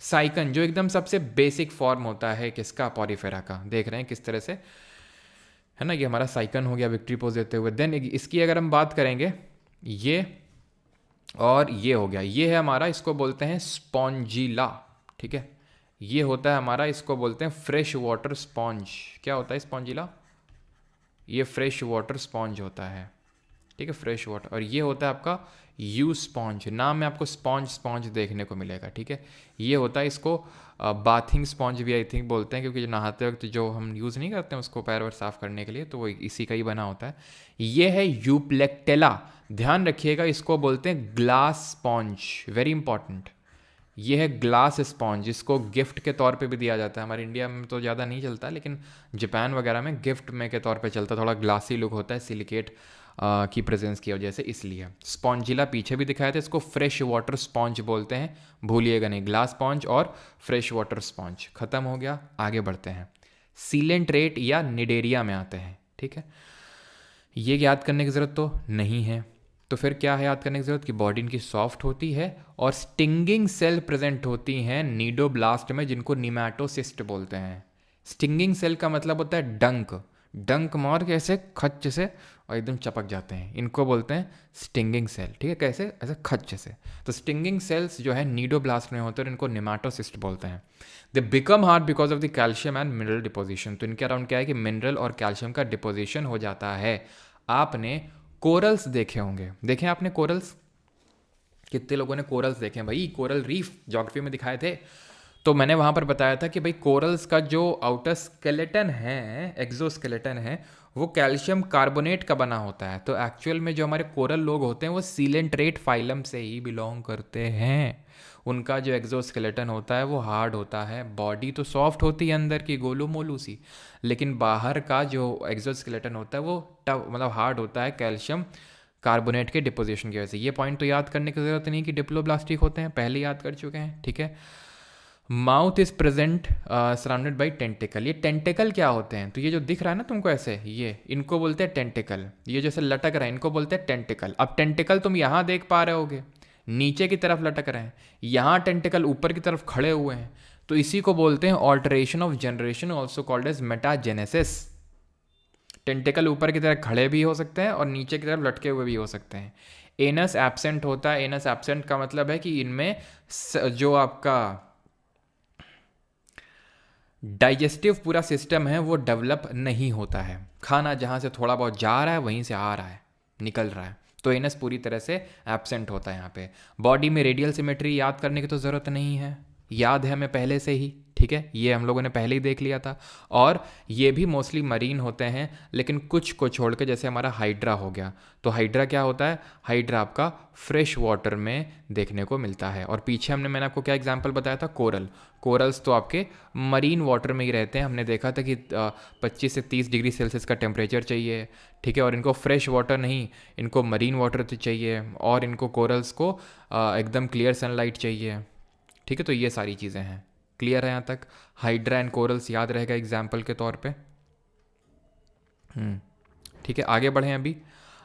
साइकन, जो एकदम सबसे बेसिक फॉर्म होता है किसका? पॉरीफेरा का। देख रहे हैं किस तरह से, है ना, ये हमारा साइकन हो गया विक्ट्री पोज देते हुए। देन इसकी अगर हम बात करेंगे, ये और ये हो गया, ये है हमारा, इसको बोलते हैं स्पॉन्जिला, ठीक है। ये होता है हमारा, इसको बोलते हैं फ्रेश वाटर स्पॉन्ज। क्या होता है स्पॉन्जिला? ये फ्रेश वाटर स्पॉन्ज होता है, ठीक है, फ्रेश वाटर। और ये होता है आपका यू स्पॉन्ज। नाम में आपको स्पॉन्ज देखने को मिलेगा, ठीक है। ये होता है, इसको बाथिंग स्पॉन्ज भी आई थिंक बोलते हैं, क्योंकि जो नहाते वक्त जो हम यूज़ नहीं करते हैं उसको पैर वैर साफ़ करने के लिए, तो वो इसी का ही बना होता है। ये है यूप्लेक्टेला। ध्यान रखिएगा, इसको बोलते हैं ग्लास स्पॉन्ज, वेरी इंपॉर्टेंट। ये है ग्लास स्पॉन्ज, इसको गिफ्ट के तौर पे भी दिया जाता है। हमारे इंडिया में तो ज़्यादा नहीं चलता, लेकिन जापान वगैरह में गिफ्ट में के तौर पे चलता है। थोड़ा ग्लासी लुक होता है सिलिकेट की प्रेजेंस की वजह से, इसलिए। स्पॉन्जिला पीछे भी दिखाया था, इसको फ्रेश वाटर स्पॉन्ज बोलते हैं, भूलिएगा नहीं। ग्लास स्पॉन्ज और फ्रेश वाटर स्पॉन्ज। खत्म हो गया, आगे बढ़ते हैं। सीलेंट्रेट या निडेरिया में आते हैं, ठीक है। ये याद करने की ज़रूरत तो नहीं है, तो फिर क्या है याद करने की ज़रूरत? कि बॉडी इनकी सॉफ्ट होती है और स्टिंगिंग सेल प्रेजेंट होती हैं नीडोब्लास्ट में, जिनको निमैटोसिस्ट बोलते हैं। स्टिंगिंग सेल का मतलब होता है डंक मार के ऐसे खच्च से और एकदम चपक जाते हैं, इनको बोलते हैं स्टिंगिंग सेल, ठीक है। कैसे? ऐसे खच्च से। तो स्टिंगिंग सेल्स जो है नीडोब्लास्ट में होते हैं, इनको निमैटोसिस्ट बोलते हैं। They become hard because of the calcium and mineral deposition. तो इनके अराउंड क्या है कि मिनरल और कैल्शियम का डिपोजिशन हो जाता है। आपने कोरल्स देखे होंगे, देखें आपने कोरल्स? कितने लोगों ने कोरल्स देखे हैं भाई? कोरल रीफ ज्योग्राफी में दिखाए थे, तो मैंने वहाँ पर बताया था कि भाई कोरल्स का जो आउटर स्केलेटन है, एक्सोस्केलेटन है, वो कैल्शियम कार्बोनेट का बना होता है। तो एक्चुअल में जो हमारे कोरल लोग होते हैं वो सीलेंट्रेट फाइलम से ही बिलोंग करते हैं। उनका जो एक्सोस्केलेटन होता है वो हार्ड होता है। बॉडी तो सॉफ्ट होती है अंदर की, गोलू मोलू सी, लेकिन बाहर का जो एक्सोस्केलेटन होता है वो टफ, मतलब हार्ड होता है, कैल्शियम कार्बोनेट के डिपोजिशन की वजह से। ये पॉइंट तो याद करने की ज़रूरत नहीं कि डिप्लोब्लास्टिक होते हैं, पहले याद कर चुके हैं, ठीक है। Mouth is present surrounded by tentacle. ये टेंटिकल क्या होते हैं, तो ये जो दिख रहा है ना तुमको ऐसे, ये इनको बोलते हैं टेंटिकल। ये जैसे लटक रहा है इनको बोलते हैं टेंटिकल। अब टेंटिकल तुम यहाँ देख पा रहे होगे, नीचे की तरफ लटक रहे हैं, यहाँ टेंटिकल ऊपर की तरफ खड़े हुए हैं, तो इसी को बोलते हैं alteration of generation, also called as metagenesis. Tentacle ऊपर की तरफ खड़े भी हो सकते हैं और नीचे की तरफ लटके हुए भी हो सकते हैं। एनस एब्सेंट होता है। एनस एब्सेंट का मतलब है कि इनमें जो आपका डाइजेस्टिव पूरा सिस्टम है वो डेवलप नहीं होता है। खाना जहाँ से थोड़ा बहुत जा रहा है वहीं से आ रहा है, निकल रहा है, तो एनस पूरी तरह से एब्सेंट होता है यहाँ पे। बॉडी में रेडियल सिमेट्री याद करने की तो ज़रूरत नहीं है, याद है हमें पहले से ही, ठीक है, ये हम लोगों ने पहले ही देख लिया था। और ये भी मोस्टली मरीन होते हैं, लेकिन कुछ को छोड़ के, जैसे हमारा हाइड्रा हो गया, तो हाइड्रा क्या होता है, हाइड्रा आपका फ्रेश वाटर में देखने को मिलता है। और पीछे मैंने आपको क्या एग्जांपल बताया था, कोरल। कोरल्स तो आपके मरीन वाटर में ही रहते हैं। हमने देखा था कि 25 से 30 डिग्री सेल्सियस का टेम्परेचर चाहिए, ठीक है, और इनको फ्रेश वाटर नहीं, इनको मरीन वाटर चाहिए, और इनको कोरल्स को एकदम क्लियर सनलाइट चाहिए, ठीक है। तो ये सारी चीज़ें हैं, क्लियर है यहाँ तक। हाइड्रा एंड कोरल्स याद रहेगा एग्जाम्पल के तौर पे, ठीक है। आगे बढ़ें, अभी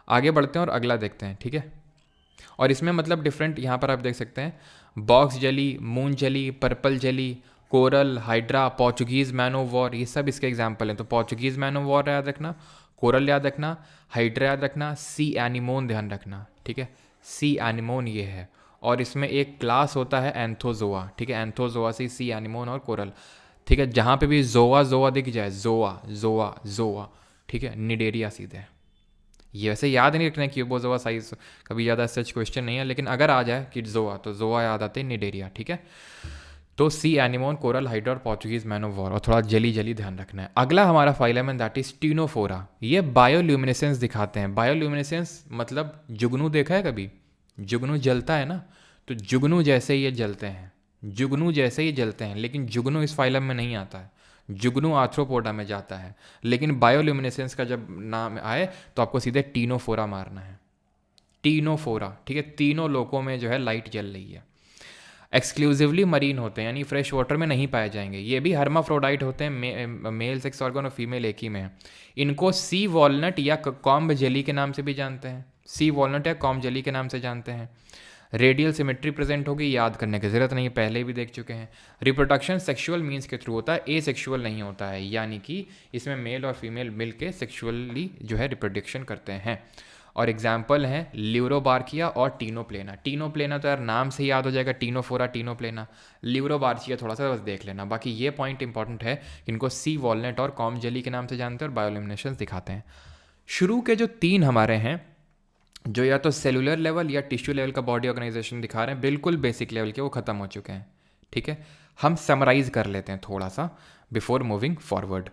आगे बढ़ते हैं और अगला देखते हैं, ठीक है। और इसमें मतलब डिफरेंट, यहाँ पर आप देख सकते हैं, box jelly, moon jelly, purple jelly, coral, hydra, Portuguese man of war, ये सब इसके एग्जाम्पल हैं। तो पोर्चुगीज़ मैन ऑफ वॉर याद रखना, कोरल याद रखना, हाइड्रा याद रखना, सी एनिमोन ध्यान रखना, ठीक है। सी एनिमोन ये है, और इसमें एक क्लास होता है एंथोजोआ, ठीक है। एंथोजोआ से सी एनिमोन और कोरल, ठीक है। जहाँ पे भी जोआ जोआ दिख जाए, जोआ जोआ जोआ, ठीक है, निडेरिया सीधे। ये वैसे याद नहीं रखना कि वो जोआ साइज कभी ज़्यादा सच क्वेश्चन नहीं है, लेकिन अगर आ जाए कि जोआ, तो जोआ याद आते हैं, निडेरिया, ठीक है। तो सी एनिमोन, कोरल, हाइड्रा और पोर्चुगीज मैन ऑफ वॉर, और थोड़ा जली जली ध्यान रखना है। अगला हमारा phylum and that is Ctenophora. ये बायोल्यूमिनेसेंस दिखाते हैं। बायोल्यूमिनेसेंस मतलब जुगनू देखा है कभी, जुगनू जलता है ना, तो जुगनू जैसे ये जलते हैं, जुगनू जैसे ही जलते हैं, लेकिन जुगनू इस फाइलम में नहीं आता है, जुगनू आर्थ्रोपोडा में जाता है। लेकिन बायोल्यूमिनेसेंस का जब नाम आए तो आपको सीधे टीनोफोरा मारना है, टीनोफोरा, ठीक है। तीनों लोकों में जो है लाइट जल रही है। एक्सक्लूसिवली मरीन होते हैं, यानी फ्रेश वाटर में नहीं पाए जाएंगे। ये भी हर्माफ्रोडाइट होते हैं, मेल सेक्स ऑर्गन और फीमेल एक ही में है। इनको सी वॉलनट या कॉम्ब जेली के नाम से भी जानते हैं, सी वॉलनट या कॉम्ब जेली के नाम से जानते हैं। रेडियल सिमेट्री प्रेजेंट होगी, याद करने की ज़रूरत नहीं, पहले भी देख चुके हैं। रिप्रोडक्शन सेक्सुअल मीन्स के थ्रू होता है, ए सेक्सुअल नहीं होता है, यानी कि इसमें मेल और फीमेल मिल के सेक्शुअली जो है रिप्रोडक्शन करते हैं। और एग्जाम्पल हैं ल्यूरोबार्किया और टीनोप्लेना। टीनोप्लेना तो यार नाम से याद हो जाएगा, टीनोफोरा, टीनोप्लेना। ल्यूरोबार्किया थोड़ा सा बस देख लेना। बाकी ये पॉइंट इंपॉर्टेंट है कि इनको सी वॉलनट और कॉम जेली के नाम से जानते हैं और बायोल्यूमिनेशन दिखाते हैं। शुरू के जो 3 हमारे हैं, जो या तो सेलुलर लेवल या टिश्यू लेवल का बॉडी ऑर्गेनाइजेशन दिखा रहे हैं, बिल्कुल बेसिक लेवल के, वो ख़त्म हो चुके हैं, ठीक है। हम समराइज कर लेते हैं थोड़ा सा बिफोर मूविंग फॉरवर्ड।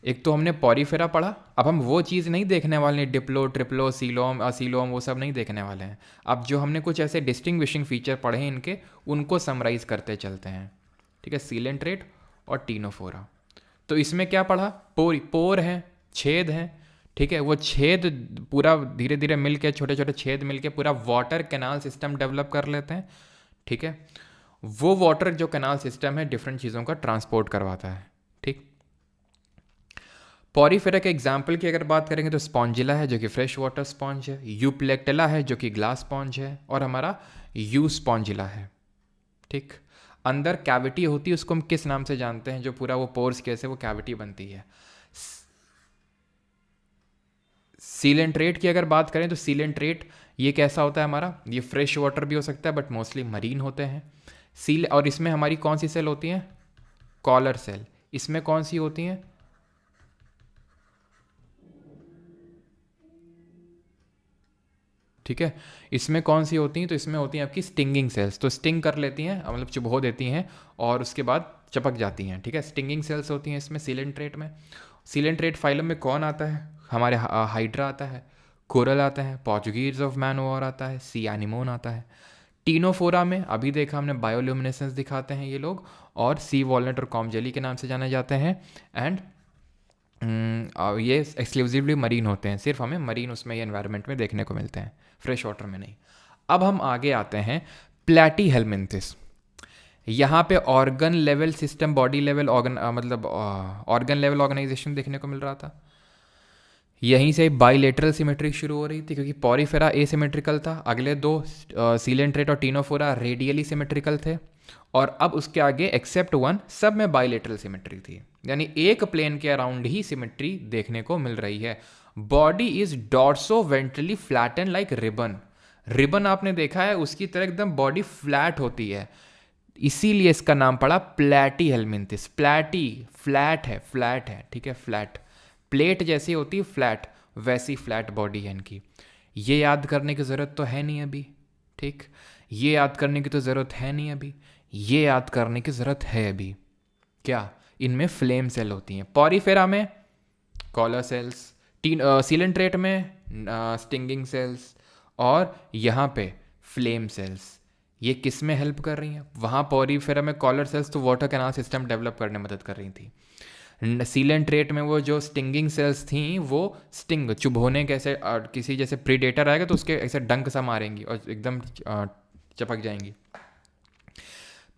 एक तो हमने पॉरीफेरा पढ़ा, अब हम वो चीज़ नहीं देखने वाले हैं, डिप्लो, ट्रिप्लो, सीलोम, असीलोम, वो सब नहीं देखने वाले हैं। अब जो हमने कुछ ऐसे डिस्टिंग्विशिंग फीचर पढ़े हैं इनके, उनको समराइज करते चलते हैं, ठीक है। सीलेंट्रेट और टीनोफोरा। तो इसमें क्या पढ़ा, पोर हैं, छेद हैं, ठीक है। वो छेद पूरा धीरे धीरे मिल के, छोटे छोटे छेद मिल के पूरा वाटर कैनाल सिस्टम डेवलप कर लेते हैं, ठीक है। वो वाटर जो कैनाल सिस्टम है डिफरेंट चीज़ों का ट्रांसपोर्ट करवाता है, ठीक। पॉरीफेरा के एग्जाम्पल की अगर बात करेंगे तो स्पॉन्जिला है जो कि फ्रेश वाटर स्पॉन्ज है, यूप्लेक्टेला है जो कि ग्लास स्पॉन्ज है, और हमारा यू स्पॉन्जिला है, ठीक। अंदर कैविटी होती है, उसको हम किस नाम से जानते हैं, जो पूरा वो पोर्स कैसे वो कैविटी बनती है। सीलेंट्रेट की अगर बात करें तो सीलेंट्रेट ये कैसा होता है हमारा, ये फ्रेश वाटर भी हो सकता है बट मोस्टली मरीन होते हैं। और इसमें हमारी कौन सी सेल होती हैं, कॉलर सेल। इसमें कौन सी होती हैं, ठीक है, इसमें कौन सी होती हैं, तो इसमें होती हैं आपकी स्टिंगिंग सेल्स। तो स्टिंग कर लेती हैं, मतलब चुभो देती हैं और उसके बाद चपक जाती हैं, ठीक है। स्टिंगिंग सेल्स होती हैं इसमें सीलेंट्रेट में। सीलेंट्रेट फाइलम में कौन आता है, हमारे हाइड्रा आता है, कोरल आता है, पोर्चुगीज ऑफ मैन ओवर आता है, सी एनिमोन आता है। टीनोफोरा में अभी देखा हमने बायोल्यूमिनेसेंस दिखाते हैं ये लोग, और सी वॉलनट और कॉम जेली के नाम से जाने जाते हैं। एंड ये एक्सक्लूसिवली मरीन होते हैं, सिर्फ हमें मरीन उसमें ये एनवायरनमेंट में देखने को मिलते हैं, फ्रेश वाटर में नहीं। अब हम आगे आते हैं प्लेटी हेलमिंथिस। यहाँ पे organ level system, body level organ मतलब ऑर्गन लेवल ऑर्गेनाइजेशन देखने को मिल रहा था। यहीं से बाइलेटरल सिमेट्री शुरू हो रही थी, क्योंकि पॉरीफेरा एसिमेट्रिकल था, अगले दो सीलेंट्रेट और टीनोफोरा रेडियली सिमेट्रिकल थे, और अब उसके आगे एक्सेप्ट वन सब में बाइलेटरल सिमेट्री थी। यानी एक प्लेन के अराउंड ही सिमेट्री देखने को मिल रही है। Body is dorso ventrally flatten like ribbon. Ribbon आपने देखा है, उसकी तरह एकदम बॉडी फ्लैट होती है, इसीलिए इसका नाम पड़ा प्लेटी हेलमिंथिस। प्लेटी फ्लैट है, ठीक है, फ्लैट प्लेट जैसी होती है, फ्लैट, वैसी फ्लैट बॉडी है इनकी। ये याद करने की ज़रूरत तो है नहीं अभी, ठीक, ये याद करने की तो ज़रूरत है नहीं अभी, ये याद करने की ज़रूरत है अभी। क्या? इनमें फ्लेम सेल होती हैं, पॉरीफेरा में कॉलर सेल्स, सीलेंट्रेट में स्टिंगिंग सेल्स, और यहाँ पे फ्लेम सेल्स। ये किस में हेल्प कर रही हैं? वहाँ पॉरीफेरा में कॉलर सेल्स तो वाटर कैनाल सिस्टम डेवलप करने में मदद कर रही थी। सीलेंट्रेट में वो जो स्टिंगिंग सेल्स थी, वो स्टिंग चुभोने कैसे, किसी जैसे प्रीडेटर आएगा तो उसके ऐसे डंक सा मारेंगी और एकदम चपक जाएंगी।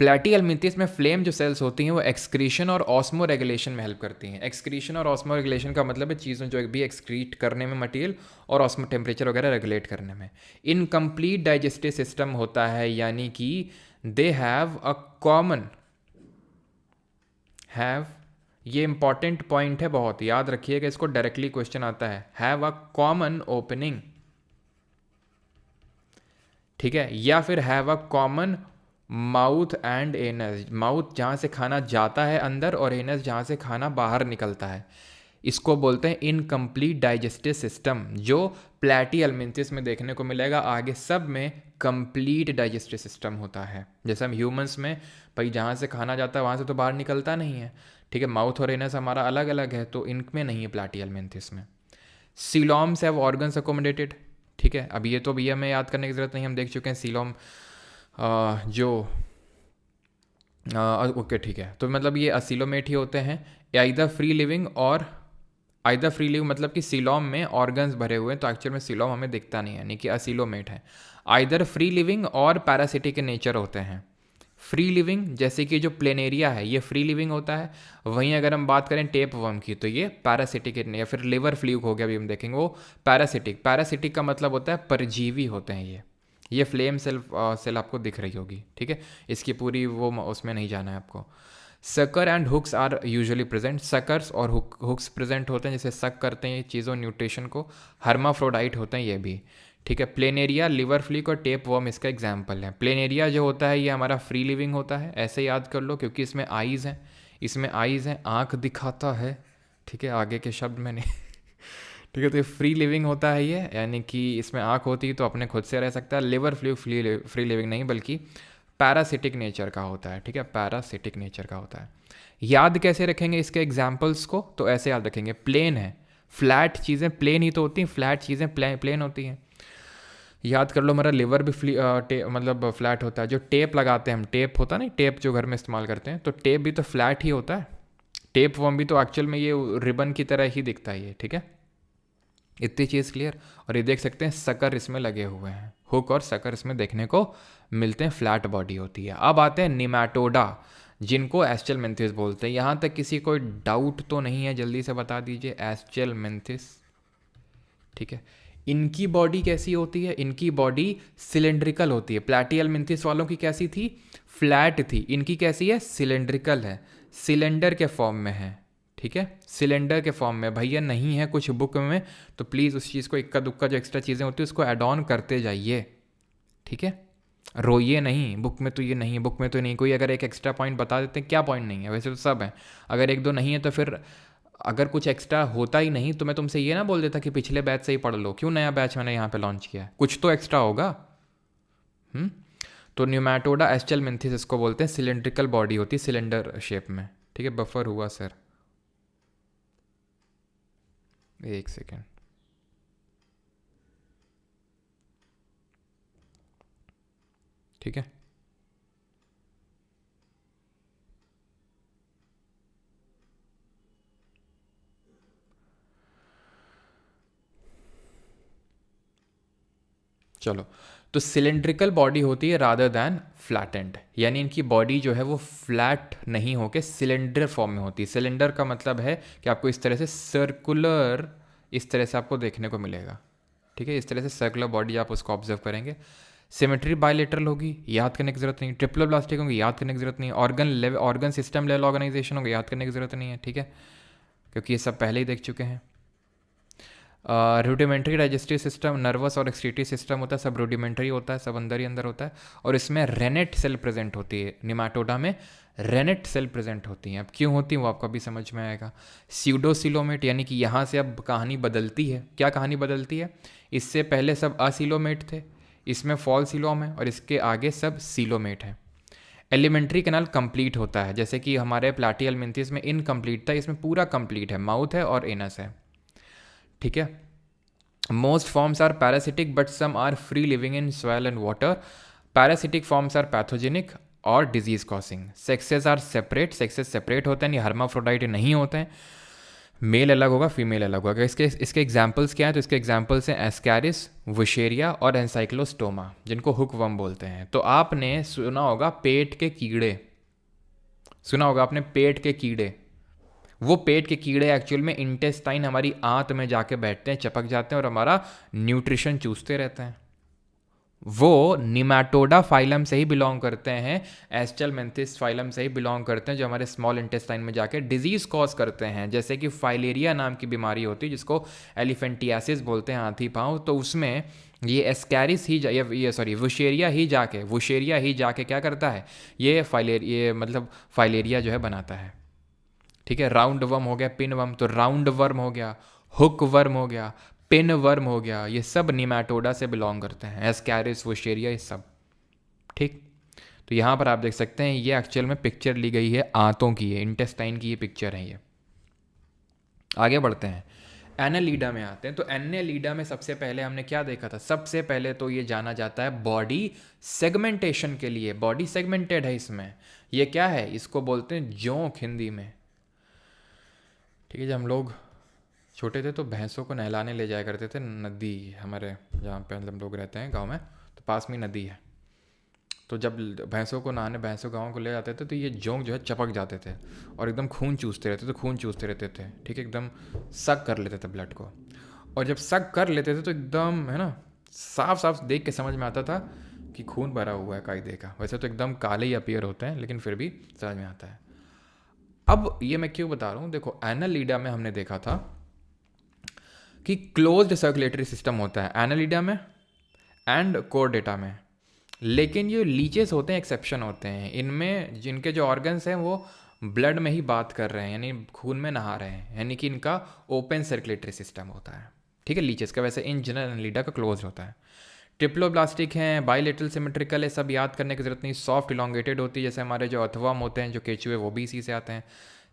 प्लेटी हेलमिंथिस में फ्लेम जो सेल्स होती हैं वो एक्सक्रीशन और ऑस्मो रेगुलेशन में हेल्प करती हैं। एक्सक्रीशन और ऑस्मो रेगुलेशन का मतलब है चीज़ों जो भी एक्सक्रीट करने में मटेरियल, और ऑस्मो टेम्परेचर वगैरह रेगुलेट करने में। इनकम्प्लीट डाइजेस्टिव सिस्टम होता है, यानी कि they have a common have, ये इंपॉर्टेंट पॉइंट है, बहुत याद रखिएगा इसको, डायरेक्टली क्वेश्चन आता है। हैव अ कॉमन ओपनिंग, ठीक है, या फिर have a common mouth and anus. Mouth जहाँ से खाना जाता है अंदर, और एनस जहाँ से खाना बाहर निकलता है। इसको बोलते हैं इनकम्प्लीट डाइजेस्टिव सिस्टम, जो प्लेटी हेलमिंथिस में देखने को मिलेगा। आगे सब में कंप्लीट डाइजेस्टिव सिस्टम होता है। जैसे हम ह्यूमंस में भाई जहाँ से खाना जाता है वहाँ से तो बाहर निकलता नहीं है, ठीक है, माउथ और एनस हमारा अलग अलग है, तो इनमें नहीं है प्लेटी हेलमिंथिस में। सीलोम्स हैव ऑर्गन्स अकोमोडेटेड, ठीक है, अब ये तो भैया हमें याद करने की ज़रूरत नहीं, हम देख चुके हैं सीलोम जो ओके, ठीक है, तो मतलब ये असीलोमेट ही होते हैं। आइदर फ्री लिविंग और आइदर फ्री लिविंग मतलब कि सीलोम में ऑर्गन्स भरे हुए हैं, तो एक्चुअल में सीलोम हमें दिखता नहीं है, यानी कि असीलोमेट है। आइदर फ्री लिविंग और पैरासिटिक के नेचर होते हैं। फ्री लिविंग जैसे कि जो प्लेनेरिया है ये फ्री लिविंग होता है, वहीं अगर हम बात करें टेप वर्म की तो ये पैरासिटिक, या फिर लिवर फ्लूक हो गया, अभी हम देखेंगे वो पैरासिटिक। पैरासिटिक का मतलब होता है परजीवी होते हैं ये फ्लेम सेल आपको दिख रही होगी, ठीक है, इसकी पूरी वो उसमें नहीं जाना है आपको। Sucker and hooks are usually present. Suckers और हुक्स प्रेजेंट होते हैं, जैसे सक करते हैं चीज़ों न्यूट्रिशन को। हर्माफ्रोडाइट होते हैं ये भी, ठीक है। प्लेनेरिया, लिवर फ्लीक और टेप वर्म इसका एग्जाम्पल है। प्लेनेरिया जो होता है ये हमारा फ्री लिविंग होता है, ऐसे याद कर लो, क्योंकि इसमें आइज़ हैं, आँख दिखाता है, ठीक है, आगे के शब्द में नहीं ठीक है, तो ये फ्री लिविंग होता है ये, यानी कि इसमें आँख होती है तो अपने खुद से रह सकता है। लिवर फ्लूक फ्री लिविंग नहीं, बल्कि पैरासिटिक नेचर का होता है, ठीक है, पैरासिटिक नेचर का होता है। याद कैसे रखेंगे इसके एग्जाम्पल्स को? तो ऐसे याद रखेंगे, प्लेन है, फ्लैट चीज़ें प्लेन ही तो होती हैं, फ्लैट चीज़ें प्लेन होती हैं। याद कर लो, हमारा लिवर भी मतलब फ्लैट होता है। जो टेप लगाते हैं हम, टेप होता है ना, टेप जो घर में इस्तेमाल करते हैं, तो टेप भी तो फ्लैट ही होता है। टेप वर्म भी तो एक्चुअल में ये रिबन की तरह ही दिखता है ये, ठीक है, इतनी चीज़ क्लियर। और ये देख सकते हैं सकर इसमें लगे हुए हैं, हुक और सकर इसमें देखने को मिलते हैं, फ्लैट बॉडी होती है। अब आते हैं निमैटोडा, जिनको एस्चेलमेंथिस बोलते हैं। यहाँ तक किसी कोई डाउट तो नहीं है? जल्दी से बता दीजिए, एस्चेलमेंथिस, ठीक है। इनकी बॉडी कैसी होती है? इनकी बॉडी सिलेंड्रिकल होती है। प्लेटी हेलमिंथिस वालों की कैसी थी? फ्लैट थी। इनकी कैसी है? सिलेंड्रिकल है, सिलेंडर के फॉर्म में है, ठीक है, सिलेंडर के फॉर्म में। भैया नहीं है कुछ बुक में तो प्लीज़ उस चीज़ को, इक्का दुक्का जो एक्स्ट्रा चीज़ें होती है उसको ऐड ऑन करते जाइए, ठीक है, रोइए नहीं। बुक में तो ये नहीं है, बुक में तो नहीं। कोई अगर एक एक्स्ट्रा पॉइंट बता देते हैं, क्या पॉइंट नहीं है? वैसे तो सब है, अगर एक दो नहीं है तो फिर अगर कुछ एक्स्ट्रा होता ही नहीं तो मैं तुमसे ये ना बोल देता कि पिछले बैच से ही पढ़ लो, क्यों नया बैच मैंने यहाँ पे लॉन्च किया है, कुछ तो एक्स्ट्रा होगा। तो न्यूमैटोडा एस्चेलमेंथिस इसको बोलते हैं, सिलेंड्रिकल बॉडी होती है, सिलेंडर शेप में, ठीक है। बफर हुआ सर, एक सेकेंड, ठीक है। चलो, तो सिलेंड्रिकल बॉडी होती है रादर दैन फ्लैटेंड, यानी इनकी बॉडी जो है वो फ्लैट नहीं होके सिलेंडर फॉर्म में होती है। सिलेंडर का मतलब है कि आपको इस तरह से सर्कुलर, इस तरह से आपको देखने को मिलेगा, ठीक है, इस तरह से सर्कुलर बॉडी आप उसको ऑब्जर्व करेंगे। सिमेट्री बायलेटरल होगी, याद करने की जरूरत नहीं। ट्रिप्लोब्लास्टिक होंगे, याद करने की जरूरत नहीं। ऑर्गन सिस्टम लेवल ऑर्गेनाइजेशन होंगे, याद करने की जरूरत नहीं है, ठीक है, क्योंकि ये सब पहले ही देख चुके हैं। रूडिमेंट्री डाइजेस्टिव सिस्टम, नर्वस और एक्सक्रीटरी सिस्टम होता है, सब रूडिमेंट्री होता है, सब अंदर ही अंदर होता है। और इसमें रेनेट सेल प्रेजेंट होती है, निमाटोडा में रेनेट सेल प्रेजेंट होती हैं। अब क्यों होती हैं वो आपको भी समझ में आएगा। सीडोसिलोमेट, यानी कि यहाँ से अब कहानी बदलती है। क्या कहानी बदलती है? इससे पहले सब असिलोमेट थे, इसमें फॉल सिलोम है, और इसके आगे सब सिलोमेट है। एलिमेंट्री कैनाल कंप्लीट होता है, जैसे कि हमारे प्लाटीहेल्मिन्थेस में इनकम्प्लीट था, इसमें पूरा कंप्लीट है, माउथ है और एनस है, ठीक है। Most forms are parasitic but some are free living in soil and water. Parasitic forms are pathogenic और disease causing. Sexes are separate, sexes separate होते हैं, ये हर्माफ्रोडाइट नहीं होते हैं, मेल अलग होगा फीमेल अलग होगा। इसके एग्जाम्पल्स क्या हैं? तो इसके एग्जाम्पल्स हैं एस्कैरिस, वुशेरिया और एनसाइक्लोस्टोमा, जिनको हुकवर्म बोलते हैं। तो आपने सुना होगा पेट के कीड़े, सुना होगा आपने पेट के कीड़े। वो पेट के कीड़े एक्चुअल में इंटेस्टाइन, हमारी आंत में जाके बैठते हैं, चिपक जाते हैं और हमारा न्यूट्रिशन चूसते रहते हैं। वो निमाटोडा फाइलम से ही बिलोंग करते हैं, एस्चलमेंथिस फाइलम से ही बिलोंग करते हैं, जो हमारे स्मॉल इंटेस्टाइन में जाके डिजीज कॉज करते हैं। जैसे कि फाइलेरिया नाम की बीमारी होती है, जिसको एलिफेंटियासिस बोलते हैं, हाथी पाँव। तो उसमें ये एस्कैरिस ही वुशेरिया ही जाके क्या करता है, ये फाइलेरिया जो है बनाता है, ठीक है। राउंड वर्म हो गया, पिन वर्म, तो राउंड वर्म हो गया, हुक वर्म हो गया, पिन वर्म हो गया, ये सब निमाटोडा से बिलोंग करते हैं, एस्कैरिस, वुशेरिया, ये सब, ठीक। तो यहाँ पर आप देख सकते हैं ये एक्चुअल में पिक्चर ली गई है आंतों की है, इंटेस्टाइन की ये पिक्चर है ये। आगे बढ़ते हैं, एनालीडा में आते हैं। तो एनालीडा में सबसे पहले हमने क्या देखा था? सबसे पहले तो ये जाना जाता है बॉडी सेगमेंटेशन के लिए, बॉडी सेगमेंटेड है इसमें। ये क्या है? इसको बोलते हैं जोंक हिंदी में, ठीक है। जब हम लोग छोटे थे तो भैंसों को नहलाने ले जाया करते थे नदी, हमारे जहाँ पे हम लोग रहते हैं गांव में, तो पास में नदी है। तो जब भैंसों को नहाने भैंसों गाँव को ले जाते थे तो ये जोंक जो है चपक जाते थे और एकदम खून चूसते रहते थे, खून चूसते रहते थे, ठीक है, एकदम सक कर लेते थे ब्लड को। और जब सक कर लेते थे तो एकदम, है ना, साफ साफ देख के समझ में आता था कि खून भरा हुआ है कायदे का। वैसे तो एकदम काले ही अपीयर होते हैं, लेकिन फिर भी समझ में आता है। अब ये मैं क्यों बता रहा हूँ, देखो एनालीडा में हमने देखा था कि क्लोज्ड सर्कुलेटरी सिस्टम होता है एनालीडा में एंड कोरडेटा में, लेकिन ये लीचेस होते हैं, एक्सेप्शन होते हैं। इनमें जिनके जो ऑर्गन्स हैं वो ब्लड में ही बात कर रहे हैं, यानी खून में नहा रहे हैं, यानी कि इनका ओपन सर्कुलेटरी सिस्टम होता है, ठीक है, लीचेस का। वैसे इन जनरल एनालीडा का क्लोज होता है। ट्रिप्लोब्लास्टिक हैं, बाइलेटरल सिमेट्रिकल है, सब याद करने की जरूरत नहीं। सॉफ्ट इलोंगेटेड होती है, जैसे हमारे जो अर्थवर्म होते हैं, जो केचुए, वो भी इसी से आते हैं।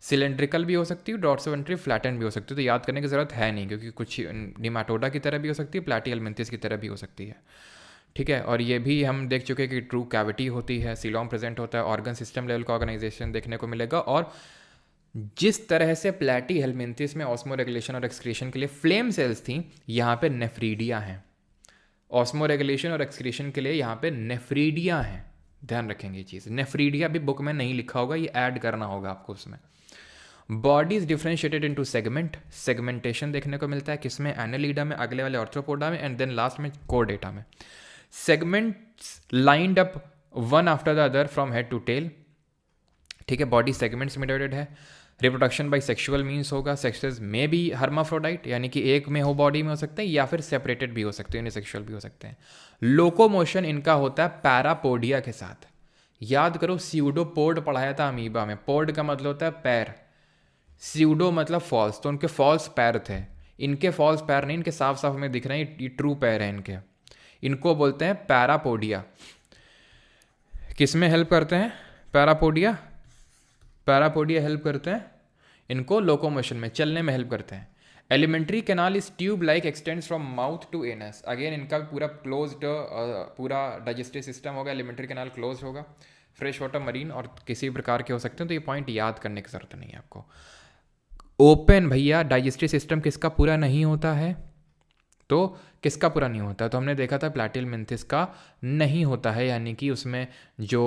सिलेंड्रिकल भी हो सकती है, डॉर्सोवेंट्री फ्लैटेंड भी हो सकती है, तो याद करने की ज़रूरत है नहीं, क्योंकि कुछ निमाटोडा की तरह भी हो सकती है, प्लैटीहेल्मिन्थेस की तरह भी हो सकती है, ठीक है। और ये भी हम देख चुके हैं कि ट्रू कैविटी होती है, सीलोम प्रेजेंट होता है, ऑर्गन सिस्टम लेवल का ऑर्गेनाइजेशन देखने को मिलेगा। और जिस तरह से प्लैटीहेल्मिन्थेस में ऑस्मो रेगुलेशन और एक्सक्रीशन के लिए फ्लेम सेल्स थी, यहाँ पे नेफ्रीडिया हैं। ऑस्मो रेगुलेशन और एक्सक्रीशन के लिए यहाँ पे नेफ्रीडिया हैं, ध्यान रखेंगे ये चीज़। नेफ्रीडिया भी बुक में नहीं लिखा होगा, ये ऐड करना होगा आपको उसमें। Body is differentiated into segment, segmentation देखने को मिलता है किसमें? एनालीडा में, अगले वाले ऑर्थ्रोपोडा में, एंड देन लास्ट में कोरडेटा में। Segments lined up one after the other from head to tail, ठीक है। बॉडी सेगमेंट्स में डिवाइडेड है। रिप्रोडक्शन बाय सेक्सुअल मीन्स होगा, सेक्सेस में भी हर्माफ्रोडाइट, यानी कि एक में हो बॉडी में हो सकते हैं, या फिर सेपरेटेड भी हो सकते हैं, सेक्सुअल भी हो सकते हैं। लोकोमोशन इनका होता है पैरापोडिया के साथ। याद करो, स्यूडोपोड पढ़ाया था अमीबा में। पोड का मतलब होता है पैर, स्यूडो मतलब फॉल्स, तो उनके फॉल्स पैर थे। इनके फॉल्स पैर नहीं, इनके साफ साफ में दिख रहे हैं, ये ट्रू पैर हैं इनके। इनको बोलते हैं पैरापोडिया। किस में हेल्प करते हैं पैरापोडिया? पैरापोडिया हेल्प करते हैं इनको लोकोमोशन में, चलने में हेल्प करते हैं। Alimentary canal is tube like extends from mouth to anus. Again इनका पूरा क्लोज्ड, पूरा डाइजेस्टिव सिस्टम होगा, एलिमेंट्री कैनाल क्लोज होगा। फ्रेश वाटर, मरीन और किसी प्रकार के हो सकते हैं, तो ये पॉइंट याद करने की जरूरत नहीं है आपको। ओपन भैया डाइजेस्टिव सिस्टम किसका पूरा नहीं होता है? तो किसका पूरा नहीं होता है? तो हमने देखा था प्लैटिहेलमिंथेस का नहीं होता है, यानी कि उसमें जो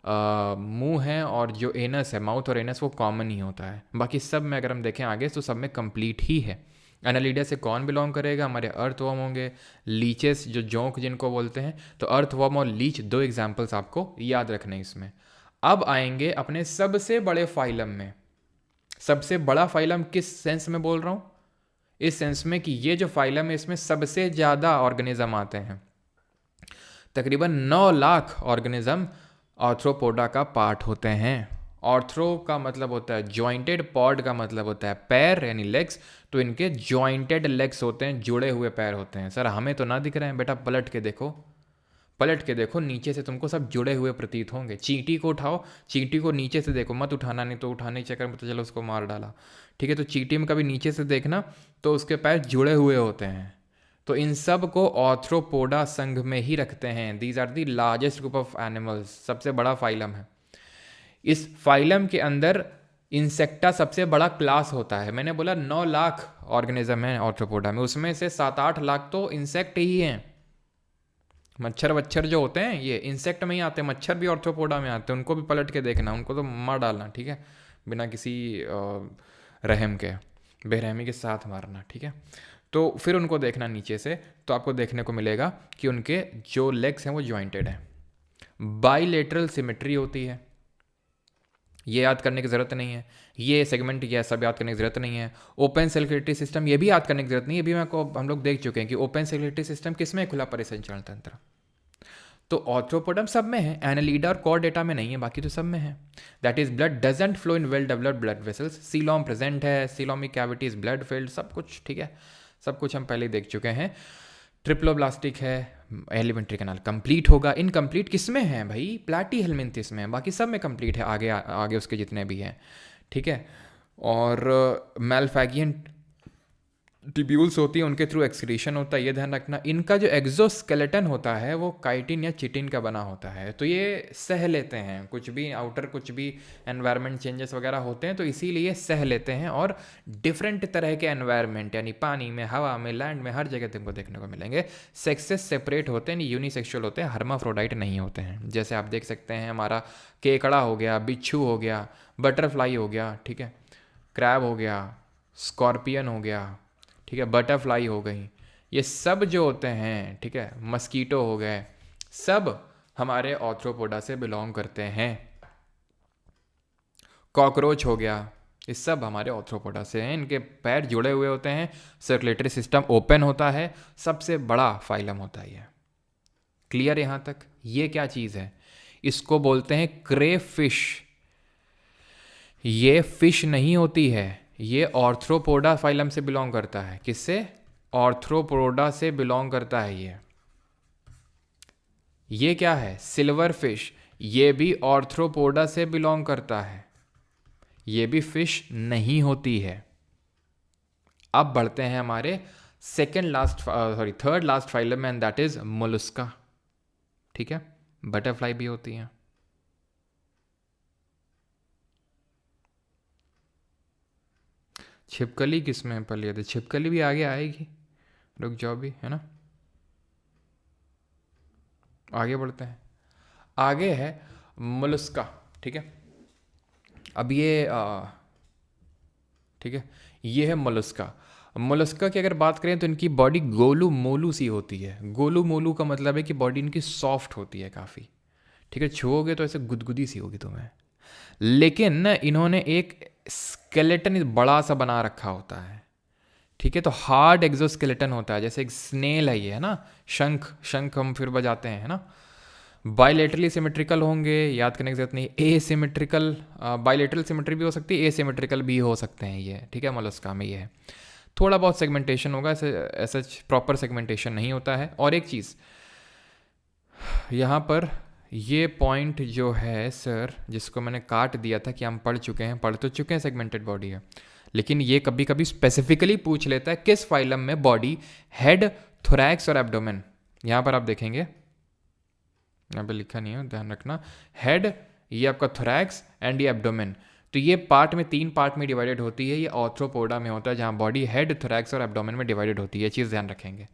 मुंह है और जो एनस है, माउथ और एनस, वो कॉमन ही होता है। बाकी सब में अगर हम देखें आगे तो सब में कंप्लीट ही है। एनालिडा से कौन बिलोंग करेगा? हमारे अर्थवर्म होंगे, लीचेस जो जोंक जिनको बोलते हैं। तो अर्थवर्म और लीच 2 एग्जाम्पल्स आपको याद रखने हैं इसमें। अब आएंगे अपने सबसे बड़े फाइलम में। सबसे बड़ा फाइलम किस सेंस में बोल रहा हूँ? इस सेंस में कि ये जो फाइलम है इसमें सबसे ज़्यादा ऑर्गेनिज्म आते हैं। तकरीबन 9 लाख ऑर्गेनिज्म आर्थ्रोपोडा का पार्ट होते हैं। ऑर्थ्रो का मतलब होता है जॉइंटेड, पॉड का मतलब होता है पैर यानी लेग्स। तो इनके जॉइंटेड लेग्स होते हैं, जुड़े हुए पैर होते हैं। सर हमें तो ना दिख रहे हैं, बेटा पलट के देखो, पलट के देखो, नीचे से तुमको सब जुड़े हुए प्रतीत होंगे। चींटी को उठाओ, चींटी को नीचे से देखो, मत उठाना, नहीं तो उठाने के चक्कर में तो चलो उसको मार डाला। ठीक है, तो चींटी में कभी नीचे से देखना तो उसके पैर जुड़े हुए होते हैं। तो इन सब को आर्थ्रोपोडा संघ में ही रखते हैं। These are the largest group of animals, सबसे बड़ा फाइलम है। इस फाइलम के अंदर इंसेक्टा सबसे बड़ा क्लास होता है। मैंने बोला 9 लाख ऑर्गेनिज्म है आर्थ्रोपोडा में, उसमें से 7-8 लाख तो इंसेक्ट ही हैं। मच्छर वच्छर जो होते हैं ये इंसेक्ट में ही आते हैं, मच्छर भी आर्थ्रोपोडा में आते हैं। उनको भी पलट के देखना, उनको तो मार डालना, ठीक है, बिना किसी रहम के, बेरहमी के साथ मारना, ठीक है। तो फिर उनको देखना नीचे से, तो आपको देखने को मिलेगा कि उनके जो लेग्स हैं वो जॉइंटेड हैं। बाइलेटरल सिमेट्री होती है, ये याद करने की ज़रूरत नहीं है। ये सेगमेंट ये सब याद करने की ज़रूरत नहीं है। ओपन सर्कुलेटरी सिस्टम ये भी याद करने की ज़रूरत नहीं है। अभी हम लोग देख चुके हैं कि ओपन सर्कुलेटरी सिस्टम किसमें, खुला परिसंचरण तंत्र। तो आर्थ्रोपोडम सब में है, एनालिडा और कॉर्डेटा में नहीं है, बाकी तो सब में है। That is blood doesn't flow in well developed blood vessels. Coelom present है, coelomic cavity is blood filled, सब कुछ ठीक है, सब कुछ हम पहले देख चुके हैं। ट्रिप्लोब्लास्टिक है, एलिमेंट्री कैनाल कंप्लीट होगा। इनकम्प्लीट किस में है भाई? प्लैटिहेलमिंथेस में, बाकी सब में कंप्लीट है, आगे आगे उसके जितने भी हैं, ठीक है। और मैलफैगियन टिब्यूल्स होती है, उनके थ्रू एक्सक्रीशन होता है, ये ध्यान रखना। इनका जो एक्सोस्केलेटन होता है वो काइटिन या चिटिन का बना होता है, तो ये सह लेते हैं कुछ भी आउटर, कुछ भी एनवायरनमेंट चेंजेस वगैरह होते हैं तो इसीलिए सह लेते हैं। और डिफरेंट तरह के एनवायरनमेंट यानी पानी में, हवा में, लैंड में, हर जगह तुमको देखने को मिलेंगे। सेक्सेस सेपरेट होते हैं, यूनिसेक्सुअल होते हैं, हर्माफ्रोडाइट नहीं होते हैं। जैसे आप देख सकते हैं हमारा केकड़ा हो गया, बिच्छू हो गया, बटरफ्लाई हो गया, ठीक है, क्रैब हो गया, स्कॉर्पियन हो गया, ठीक है, बटरफ्लाई हो गई, ये सब जो होते हैं, ठीक है, मस्कीटो हो गए, सब हमारे आर्थ्रोपोडा से बिलोंग करते हैं। कॉकरोच हो गया, ये सब हमारे आर्थ्रोपोडा से हैं। इनके पैर जुड़े हुए होते हैं, सर्कुलेटरी सिस्टम ओपन होता है, सबसे बड़ा फाइलम होता है ये। क्लियर यहाँ तक? ये क्या चीज़ है? इसको बोलते हैं क्रेफिश। ये फिश नहीं होती है, ये आर्थ्रोपोडा फाइलम से बिलोंग करता है। किससे? आर्थ्रोपोडा से बिलोंग करता है ये क्या है? सिल्वर फिश, ये भी आर्थ्रोपोडा से बिलोंग करता है, ये भी फिश नहीं होती है। अब बढ़ते हैं हमारे third last phylum and that is Mollusca, ठीक है, बटरफ्लाई भी होती है। छिपकली किस में पली थी? छिपकली भी आगे आएगी, रुक जाओ भी, है ना। आगे बढ़ते हैं, आगे है मोलस्का, ठीक है। अब ये ठीक है, ये है मोलस्का। मोलस्का की अगर बात करें तो इनकी बॉडी गोलू मोलू सी होती है। गोलू मोलू का मतलब है कि बॉडी इनकी सॉफ्ट होती है काफ़ी, ठीक है, छुओगे तो ऐसे गुदगुदी सी होगी तुम्हें। लेकिन ना इन्होंने एक स्केलेटन बड़ा सा बना रखा होता है, ठीक है, तो हार्ड एक्सोस्केलेटन होता है, जैसे एक स्नेल है ये, है ना, शंख, शंख हम फिर बजाते हैं, है ना। बाइलेटरली सिमेट्रिकल होंगे, याद करने की जरूरत नहीं। ए सिमेट्रिकल, बाइलेटरल सिमेट्री भी हो सकती है, ए सिमेट्रिकल भी हो सकते हैं ये, ठीक है, मोलस्का में ये है। थोड़ा बहुत सेगमेंटेशन होगा, ऐसा प्रॉपर सेगमेंटेशन नहीं होता है। और एक चीज़ यहाँ पर ये पॉइंट जो है सर, जिसको मैंने काट दिया था कि हम पढ़ तो चुके हैं सेगमेंटेड बॉडी है, लेकिन ये कभी कभी स्पेसिफिकली पूछ लेता है किस फाइलम में बॉडी, हेड, थोरैक्स और एब्डोमेन। यहाँ पर आप देखेंगे, यहाँ पे लिखा नहीं है, ध्यान रखना, हेड ये आपका थोरैक्स एंड ये एब्डोमेन। तो ये पार्ट में 3 पार्ट में डिवाइडेड होती है, ये ऑर्थ्रोपोडा में होता है जहाँ बॉडी हेड, थोरैक्स और एब्डोमेन में डिवाइडेड होती है, ये चीज़ ध्यान रखेंगे।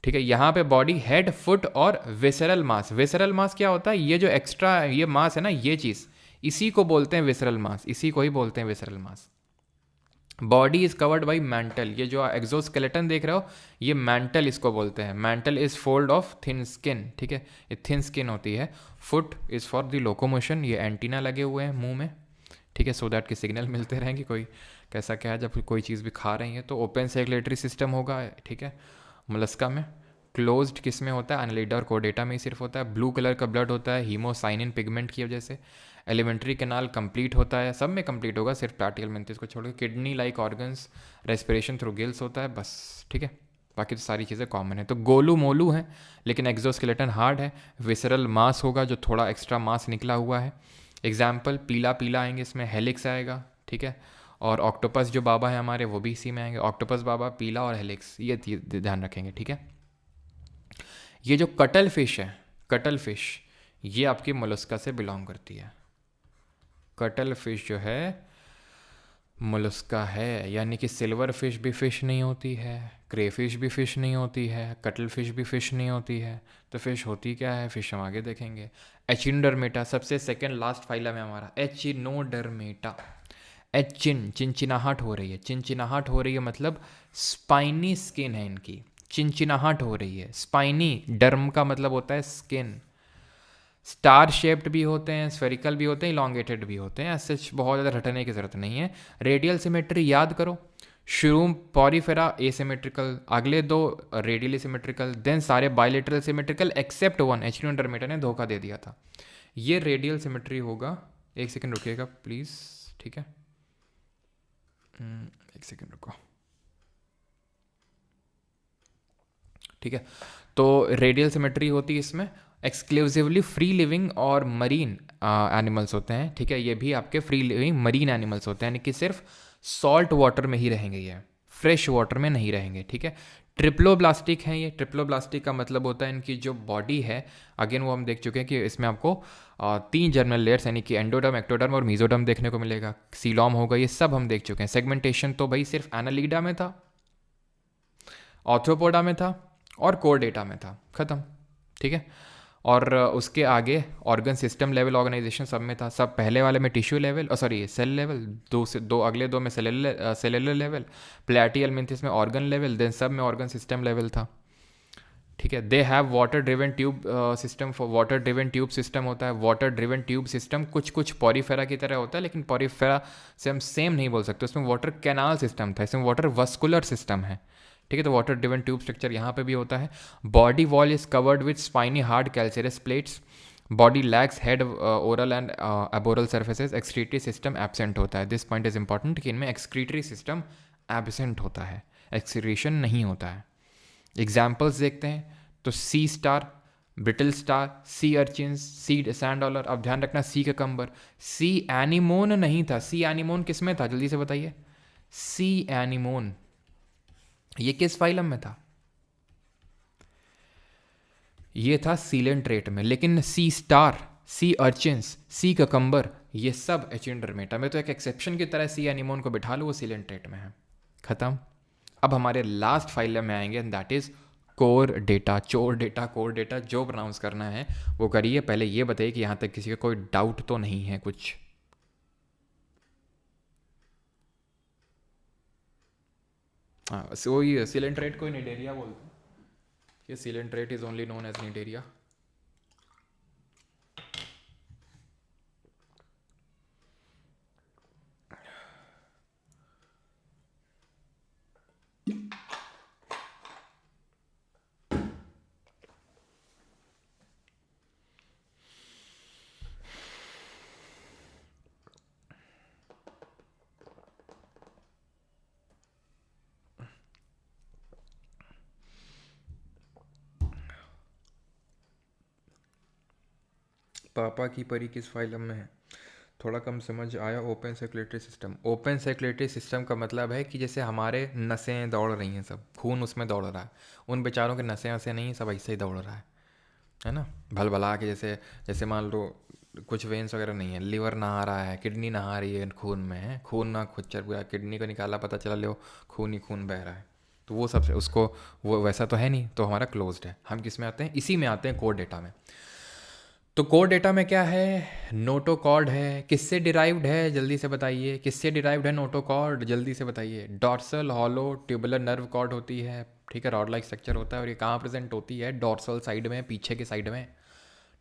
ठीक है, यहाँ पे बॉडी हेड, फुट और विसरल मास। विसरल मास क्या होता है? ये जो एक्स्ट्रा ये मास है ना, ये चीज़, इसी को बोलते हैं विसरल मास, इसी को ही बोलते हैं visceral mass. Body is covered by mantle, ये जो एक्सोस्केलेटन देख रहे हो ये मैंटल इसको बोलते हैं। Mantle is fold of thin skin, ठीक है, ये थिन स्किन होती है। Foot is for the locomotion, ये एंटीना लगे हुए हैं मुंह में, ठीक है, सो दैट के सिग्नल मिलते रहेंगे कोई कैसा क्या है जब कोई चीज़ भी खा रही है। तो ओपन सर्कुलेटरी सिस्टम होगा, ठीक है, मोलस्का में। क्लोज्ड किस में होता है? एनालिडा और कोडेटा में ही सिर्फ होता है। ब्लू कलर का ब्लड होता है हीमोसाइनिन पिगमेंट की वजह से। एलिमेंट्री कैनाल कंप्लीट होता है, सब में कंप्लीट होगा सिर्फ प्लाटियल मेंथिस को छोड़कर। Kidney like organs, respiration through gills होता है बस, ठीक है, बाकी तो सारी चीज़ें कॉमन है। तो गोलू मोलू है लेकिन एक्सोस्केलेटन हार्ड है। विसरल मास होगा जो थोड़ा एक्स्ट्रा मास निकला हुआ है। एग्जाम्पल पीला पीला आएंगे इसमें, हेलिक्स आएगा, ठीक है, और ऑक्टोपस जो बाबा है हमारे वो भी इसी में आएंगे। ऑक्टोपस बाबा, पीला और हेलिक्स, ये ध्यान रखेंगे, ठीक है। ये जो कटल फिश है, कटल फिश, ये आपकी मोलस्का से बिलोंग करती है। कटल फिश जो है मोलस्का है, यानी कि सिल्वर फिश भी फिश नहीं होती है, क्रेफिश भी फिश नहीं होती है, कटल फिश भी फिश नहीं होती है। तो फिश होती क्या है? फिश हम आगे देखेंगे। एचिनोडर्मेटा सबसे सेकंड लास्ट फाइलम है हमारा, एचिनोडर्मेटा। चिनचिनाहट हो रही है, चिनचिनाहट हो रही है मतलब स्पाइनी स्किन है इनकी, चिनचिनाहट हो रही है। स्पाइनी, डर्म का मतलब होता है स्किन। स्टार शेप्ड भी होते हैं, स्फेरिकल भी होते हैं, इलॉन्गेटेड भी होते हैं। ऐसे बहुत ज़्यादा रटने की ज़रूरत नहीं है। रेडियल सिमेट्री याद करो, शुरू पॉरीफेरा एसिमेट्रिकल, अगले दो रेडियली सिमेट्रिकल, देन सारे बायलेटरल सिमेट्रिकल एक्सेप्ट वन। एचिनोडर्मेटा ने धोखा दे दिया था। ये रेडियल सिमेट्री होगा, एक सेकेंड रुकिएगा प्लीज़, ठीक है, एक सेकेंड रुको, ठीक है। तो रेडियल सिमेट्री होती है इसमें। एक्सक्लूसिवली फ्री लिविंग और मरीन एनिमल्स होते हैं, ठीक है, ये भी आपके फ्री लिविंग मरीन एनिमल्स होते हैं, यानी कि सिर्फ सॉल्ट वाटर में ही रहेंगे, ये फ्रेश वाटर में नहीं रहेंगे, ठीक है। ट्रिप्लोब्लास्टिक हैं ये। ट्रिप्लोब्लास्टिक का मतलब होता है इनकी जो बॉडी है, अगेन वो हम देख चुके हैं कि इसमें आपको 3 जर्नल लेयर्स यानी कि एंडोडर्म, एक्टोडर्म और मीजोडर्म देखने को मिलेगा। सीलॉम होगा, ये सब हम देख चुके हैं। सेगमेंटेशन तो भाई सिर्फ एनालिडा में था, ऑर्थ्रोपोडा में था और कोरडेटा में था, खत्म, ठीक है। और उसके आगे ऑर्गन सिस्टम लेवल ऑर्गेनाइजेशन सब में था। सब पहले वाले में tissue level, sorry cell level, दो अगले दो में सेलुलर लेवल, प्लेटियल मेंथिस में ऑर्गन लेवल, देन सब में ऑर्गन सिस्टम लेवल था, ठीक है। They have water driven tube system, for water driven tube system होता है। वाटर ड्रिवन ट्यूब सिस्टम कुछ पॉरीफेरा की तरह होता है, लेकिन पॉरीफेरा से हम सेम नहीं बोल सकते, उसमें वाटर कैनाल सिस्टम था, इसमें वाटर वस्कुलर सिस्टम है, ठीक है। तो वाटर ड्रिवन ट्यूब स्ट्रक्चर यहाँ पे भी होता है। Body wall is covered with spiny hard calcareous plates. Body lacks head, oral and aboral surfaces. Excretory system absent होता है। दिस पॉइंट इज इंपॉर्टेंट कि इनमें एक्सक्रीटरी सिस्टम एब्सेंट होता है, एक्सक्रीशन नहीं होता है। एग्जाम्पल्स देखते हैं तो सी स्टार, ब्रिटल स्टार, सी अर्चिन्स, सी सैंड डॉलर। अब ध्यान रखना सी ककम्बर, सी एनिमोन नहीं था। सी एनिमोन किस में था जल्दी से बताइए? सी एनिमोन ये किस फाइलम में था? ये था सीलेंट्रेट में। लेकिन सी स्टार, सी अर्चिन्स, सी ककम्बर ये सब एचिनोडर्मेटा में। तो एक एक्सेप्शन की तरह सी एनिमोन को बिठा लो, वो सीलेंट्रेट में है, खत्म। अब हमारे लास्ट फाइलम में आएंगे, दैट इज कोर डेटा, चोर डेटा, कोर डेटा, जो प्रोनाउंस करना है वो करिए। पहले ये बताइए कि यहां तक किसी का कोई डाउट तो नहीं है कुछ? हाँ, सो ये सीलेंट्रेट को निडेरिया बोलते हैं। ये coelenterate is only known as cnidaria. पापा की परी किस फाइलम में है? थोड़ा कम समझ आया। Open circulatory system, open circulatory system का मतलब है कि जैसे हमारे नसें दौड़ रही हैं, सब खून उसमें दौड़ रहा है, उन बेचारों के नसें वसें नहीं, सब ऐसे ही दौड़ रहा है ना, भलभला के। जैसे जैसे मान लो कुछ वेन्स वगैरह नहीं है, लिवर नहा रहा है, किडनी नहा रही है खून में, है खून ना खुद चल गया, किडनी को निकाला पता चला लो खून ही खून बह रहा है। तो वो सबसे उसको वो वैसा तो है नहीं, तो हमारा क्लोज्ड है। हम किस में आते हैं, इसी में आते हैं कोर डेटा में। तो कोर डेटा में क्या है, नोटोकॉर्ड है। किससे डिराइव्ड है जल्दी से बताइए, किससे डिराइव्ड है नोटोकॉर्ड, जल्दी से बताइए। Dorsal hollow tubular nerve cord होती है, ठीक है, रॉड लाइक स्ट्रक्चर होता है, और ये कहाँ प्रेजेंट होती है, डॉर्सल साइड में, पीछे के साइड में,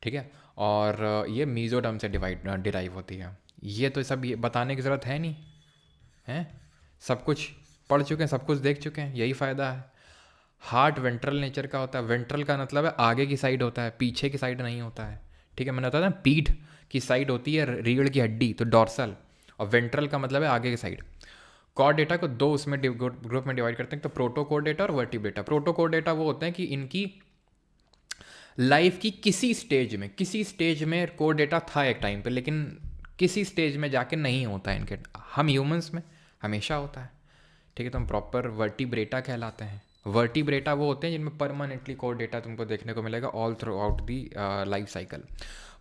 ठीक है। और ये मीजोडर्म से डिराइव होती है। ये तो सब ये बताने की ज़रूरत है नहीं है, सब कुछ पढ़ चुके हैं, सब कुछ देख चुके हैं, यही फ़ायदा है। हार्ट वेंट्रल नेचर का होता है, वेंट्रल का मतलब है आगे की साइड होता है, पीछे की साइड नहीं होता है, ठीक है। मैंने बताया था पीठ की साइड होती है रीढ़ की हड्डी, तो डॉर्सल, और वेंट्रल का मतलब है आगे की साइड। कॉर डेटा को दो उसमें ग्रुप में डिवाइड करते हैं, तो प्रोटोकोर डेटा और वर्टिब्रेटा। प्रोटोकोर डेटा वो होते हैं कि इनकी लाइफ की किसी स्टेज में कोर डेटा था एक टाइम पे, लेकिन किसी स्टेज में जाके नहीं होता है इनके। हम ह्यूमंस में हमेशा होता है, ठीक है। तो हम प्रॉपर वर्टिब्रेटा कहलाते हैं। वर्टिब्रेटा वो होते हैं जिनमें परमानेंटली कोर डेटा तुमको देखने को मिलेगा all throughout the life cycle.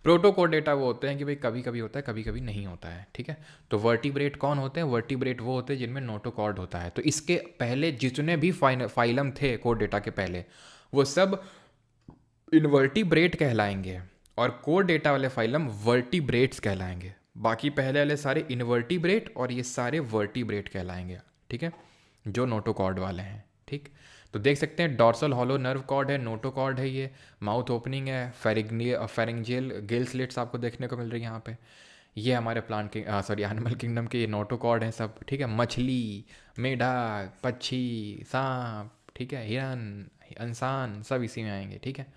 Protochordata वो होते हैं कि भाई कभी कभी होता है, कभी कभी नहीं होता है, ठीक है। तो वर्टिब्रेट कौन होते हैं, वर्टिब्रेट वो होते हैं जिनमें नोटोकॉर्ड होता है। तो इसके पहले जितने भी फाइलम थे कोर डेटा के पहले, वो सब इनवर्टिब्रेट कहलाएंगे, और कोर डेटा वाले फाइलम वर्टिब्रेट्स कहलाएंगे। बाकी पहले वाले सारे इनवर्टिब्रेट और ये सारे वर्टिब्रेट कहलाएंगे, ठीक है, जो नोटोकॉर्ड वाले हैं, ठीक। तो देख सकते हैं डॉर्सल हॉलो नर्व कॉर्ड है, नोटोकॉर्ड है, ये माउथ ओपनिंग है, फेरिंजियल गिल स्लिट्स आपको देखने को मिल रही है यहाँ पे। ये हमारे प्लांट के एनिमल किंगडम के ये नोटोकॉर्ड हैं सब, ठीक है। मछली, मेढक, पक्षी, सांप, ठीक है, हिरन, इंसान, सब इसी में आएंगे, ठीक है।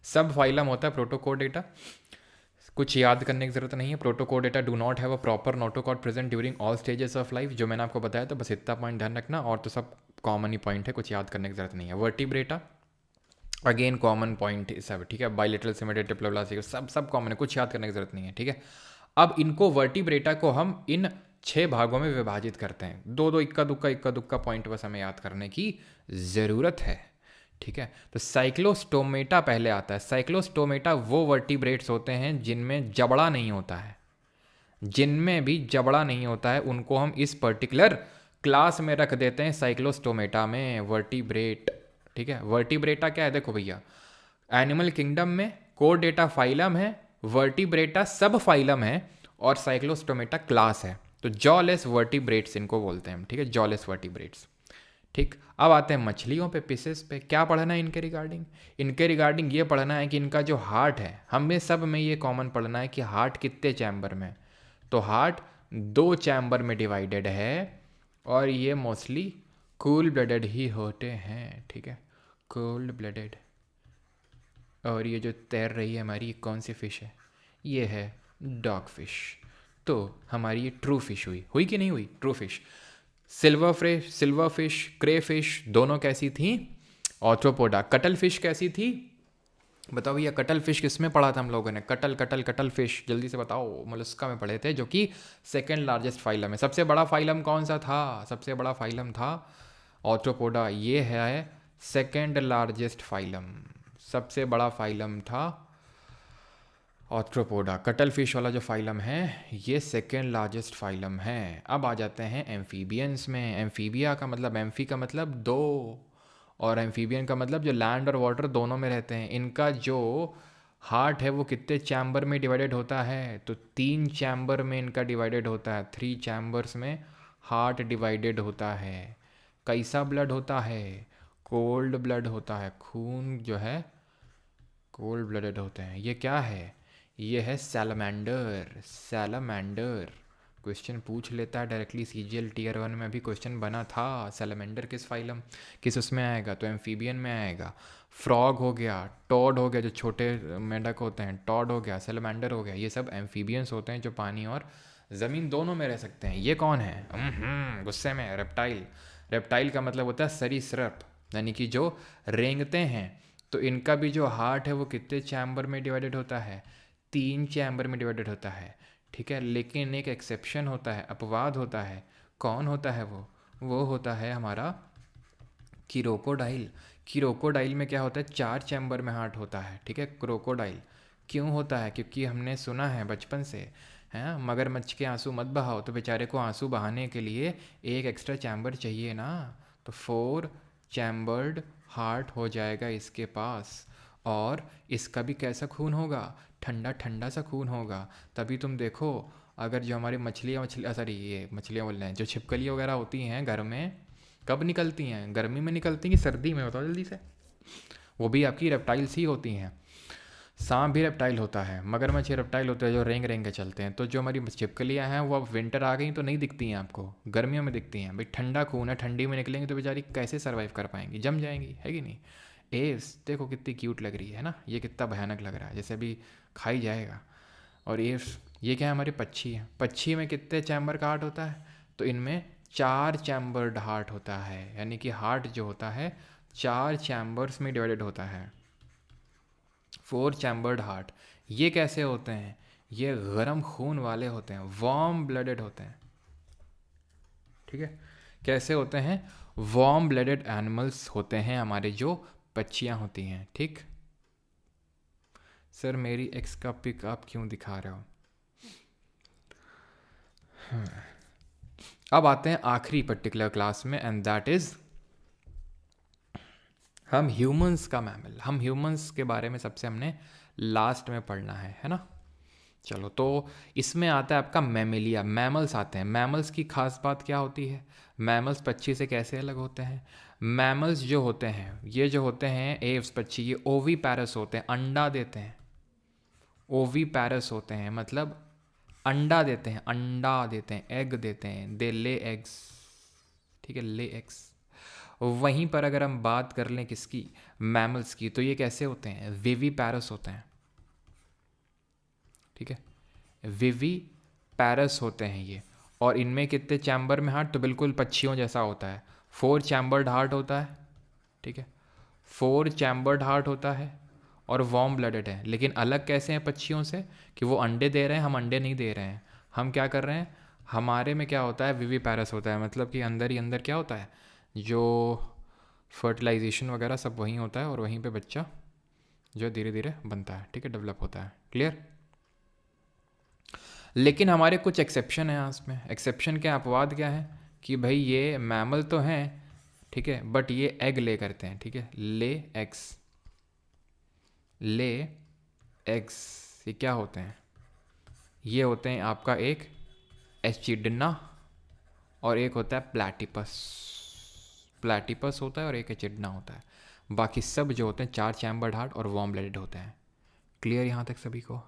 सब फाइलम होता है प्रोटोकोर डेटा। कुछ याद करने की ज़रूरत नहीं है। Protochordata do not have a proper notochord present during all stages of life, जो मैंने आपको बताया, तो बस इतना पॉइंट ध्यान रखना, और तो सब कॉमन ही पॉइंट है, कुछ याद करने की ज़रूरत नहीं है। वर्टिब्रेटा अगेन कॉमन पॉइंट सब, ठीक है। बाइलेटरल सिमेट्रिक डिप्लोप्लास्टिक सब कॉमन है, कुछ याद करने की ज़रूरत नहीं है, ठीक है। अब इनको वर्टिब्रेटा को हम इन 6 भागों में विभाजित करते हैं। दो दो इक्का दुक्का पॉइंट बस हमें याद करने की ज़रूरत है, ठीक है। तो साइक्लोस्टोमेटा पहले आता है। साइक्लोस्टोमेटा वो वर्टिब्रेट्स होते हैं जिनमें जबड़ा नहीं होता है, जिनमें भी जबड़ा नहीं होता है उनको हम इस पर्टिकुलर क्लास में रख देते हैं, साइक्लोस्टोमेटा में, वर्टिब्रेट, ठीक है। वर्टिब्रेटा क्या है, देखो भैया, एनिमल किंगडम में कोर डेटा फाइलम है, वर्टिब्रेटा सब फाइलम है, और साइक्लोस्टोमेटा क्लास है। तो जॉलेस वर्टिब्रेट्स इनको बोलते हैं, ठीक है, जॉलेस वर्टिब्रेट्स, ठीक। अब आते हैं मछलियों पे, पिसेस पे। क्या पढ़ना है इनके रिगार्डिंग, इनके रिगार्डिंग ये पढ़ना है कि इनका जो हार्ट है, हमें सब में ये कॉमन पढ़ना है कि हार्ट कितने चैम्बर में। तो हार्ट 2 चैम्बर में डिवाइडेड है, और ये मोस्टली कूल ब्लडेड ही होते हैं, ठीक है, कोल्ड ब्लडेड। और ये जो तैर रही है हमारी, कौन सी फिश है, ये है डॉग फिश। तो हमारी ये ट्रू फिश हुई कि नहीं हुई, ट्रू फिश। सिल्वर फिश, क्रे फिश दोनों कैसी थी, ऑर्थ्रोपोडा। कटल फिश कैसी थी, बताओ भैया, कटल फिश किस में पढ़ा था हम लोगों ने, कटल फिश, जल्दी से बताओ। मोलस्का में पढ़े थे, जो कि सेकेंड लार्जेस्ट फाइलम है। सबसे बड़ा फाइलम कौन सा था, सबसे बड़ा फाइलम था ऑर्थ्रोपोडा, ये है सेकेंड लार्जेस्ट फाइलम, सबसे बड़ा फाइलम था ऑर्थ्रोपोडा। कटल फिश वाला जो फाइलम है ये सेकेंड लार्जेस्ट फाइलम है। अब आ जाते हैं एम्फीबियंस में। एम्फीबिया का मतलब, एम्फी का मतलब 2, और एम्फीबियन का मतलब जो लैंड और वाटर दोनों में रहते हैं। इनका जो हार्ट है वो कितने चैम्बर में डिवाइडेड होता है, तो 3 चैम्बर में इनका डिवाइडेड होता है। 3 चैम्बर्स में हार्ट डिवाइडेड होता है। कैसा ब्लड होता है, कोल्ड ब्लड होता है, खून जो है कोल्ड ब्लडेड होते हैं। ये क्या है, ये है सैलमेंडर। सैलमेंडर क्वेश्चन पूछ लेता है डायरेक्टली, सीजीएल टीयर 1 में अभी क्वेश्चन बना था। सैलमेंडर किस फाइलम, किस उसमें आएगा, तो एम्फीबियन में आएगा। फ्रॉग हो गया, टॉड हो गया, जो छोटे मेंढक होते हैं, टॉड हो गया, सैलमेंडर हो गया, ये सब एम्फीबियंस होते हैं जो पानी और ज़मीन दोनों में रह सकते हैं। ये कौन है, गुस्से में, रेप्टाइल। रेप्टाइल का मतलब होता है सरीसृप, यानी कि जो रेंगते हैं। तो इनका भी जो हार्ट है वो कितने चैम्बर में डिवाइडेड होता है, 3 चैम्बर में डिवाइडेड होता है, ठीक है। लेकिन एक एक्सेप्शन होता है, अपवाद होता है। कौन होता है वो होता है हमारा क्रोकोडाइल। क्रोकोडाइल में क्या होता है, 4 चैम्बर में हार्ट होता है, ठीक है, क्रोकोडाइल। क्यों होता है? क्योंकि हमने सुना है बचपन से, है, मगरमच्छ के आंसू मत बहाओ, तो बेचारे को आंसू बहाने के लिए एक एक्स्ट्रा चैम्बर चाहिए ना, तो 4 चैम्बर्ड हार्ट हो जाएगा इसके पास। और इसका भी कैसा खून होगा? ठंडा ठंडा सा खून होगा। तभी तुम देखो, अगर जो हमारी मछलियाँ सॉरी ये मछलियाँ बोल रहे हैं, जो छिपकली वगैरह होती हैं घर में, कब निकलती हैं? गर्मी में निकलती हैं कि सर्दी में? बताओ जल्दी से। वो भी आपकी रेप्टाइल्स ही होती हैं। सांप भी रेप्टाइल होता है, मगरमच्छ रेप्टाइल होते हैं जो रेंग रेंग के चलते हैं। तो जो हमारी छिपकलियाँ हैं वो अब विंटर आ गई तो नहीं दिखती हैं आपको, गर्मियों में दिखती हैं। भाई ठंडा खून है, ठंडी में निकलेंगी तो बेचारी कैसे सर्वाइव कर पाएंगी? जम जाएंगी, है कि नहीं? एव्स देखो कितनी क्यूट लग रही है ना, ये कितना भयानक लग रहा है, जैसे अभी खाई जाएगा। और एव्स ये क्या है? हमारी पक्षी है। पक्षी में कितने चैम्बर का हार्ट होता है? तो इनमें 4 चैम्बर्ड हार्ट होता है, यानी कि हार्ट जो होता है 4 चैम्बर्स में डिवाइडेड होता है। 4 चैम्बर्ड हार्ट। ये कैसे होते हैं? ये गर्म खून वाले होते हैं, वार्म ब्लडेड होते हैं। ठीक है, कैसे होते हैं? वार्म ब्लडेड एनिमल्स होते हैं हमारे जो पक्षियाँ होती हैं। ठीक सर, मेरी एक्स का पिक आप क्यों दिखा रहे हो? अब आते हैं आखिरी पर्टिकुलर क्लास में, एंड दैट इज हम ह्यूमंस का मैमल। हम ह्यूमंस के बारे में सबसे हमने लास्ट में पढ़ना है ना। चलो, तो इसमें आता है आपका मैमेलिया, मैमल्स आते हैं। मैमल्स की खास बात क्या होती है? मैमल्स पक्षी से कैसे अलग होते हैं? मैमल्स जो होते हैं, ये जो होते हैं एव्स पक्षी, ये ओवी पैरस होते हैं, अंडा देते हैं। ओवी पैरस होते हैं मतलब अंडा देते हैं, अंडा देते हैं, एग देते हैं, दे ले एग्स। ठीक है, ले एग्स। वहीं पर अगर हम बात कर लें किसकी, मैमल्स की, तो ये कैसे होते हैं? विवी पैरस होते हैं। ठीक है, विवी पैरस होते हैं ये। और इनमें कितने चैम्बर में हार्ट? तो बिल्कुल पक्षियों जैसा होता है, 4 चैम्बर्ड हार्ट होता है। ठीक है, 4 चैम्बर्ड हार्ट होता है और वार्म ब्लडेड है। लेकिन अलग कैसे हैं पक्षियों से? कि वो अंडे दे रहे हैं, हम अंडे नहीं दे रहे हैं। हम क्या कर रहे हैं? हमारे में क्या होता है? विवी पैरस होता है, मतलब कि अंदर ही अंदर क्या होता है, जो फर्टिलाइजेशन वगैरह सब वहीं होता है, और वहीं पे बच्चा जो धीरे धीरे बनता है। ठीक है, डेवलप होता है। क्लियर? लेकिन हमारे कुछ एक्सेप्शन है इसमें। एक्सेप्शन क्या, अपवाद क्या है? कि भाई ये मैमल तो हैं, ठीक है, बट ये एग ले करते हैं। ठीक है, ले एग्स, ले एग्स ये क्या होते हैं? ये होते हैं आपका एक एचिडना और एक होता है प्लैटिपस। प्लैटिपस होता है और एक एचिडना होता है। बाकी सब जो होते हैं 4 चैम्बर्ड हार्ट और वार्म ब्लडेड होते हैं। क्लियर यहाँ तक सभी को?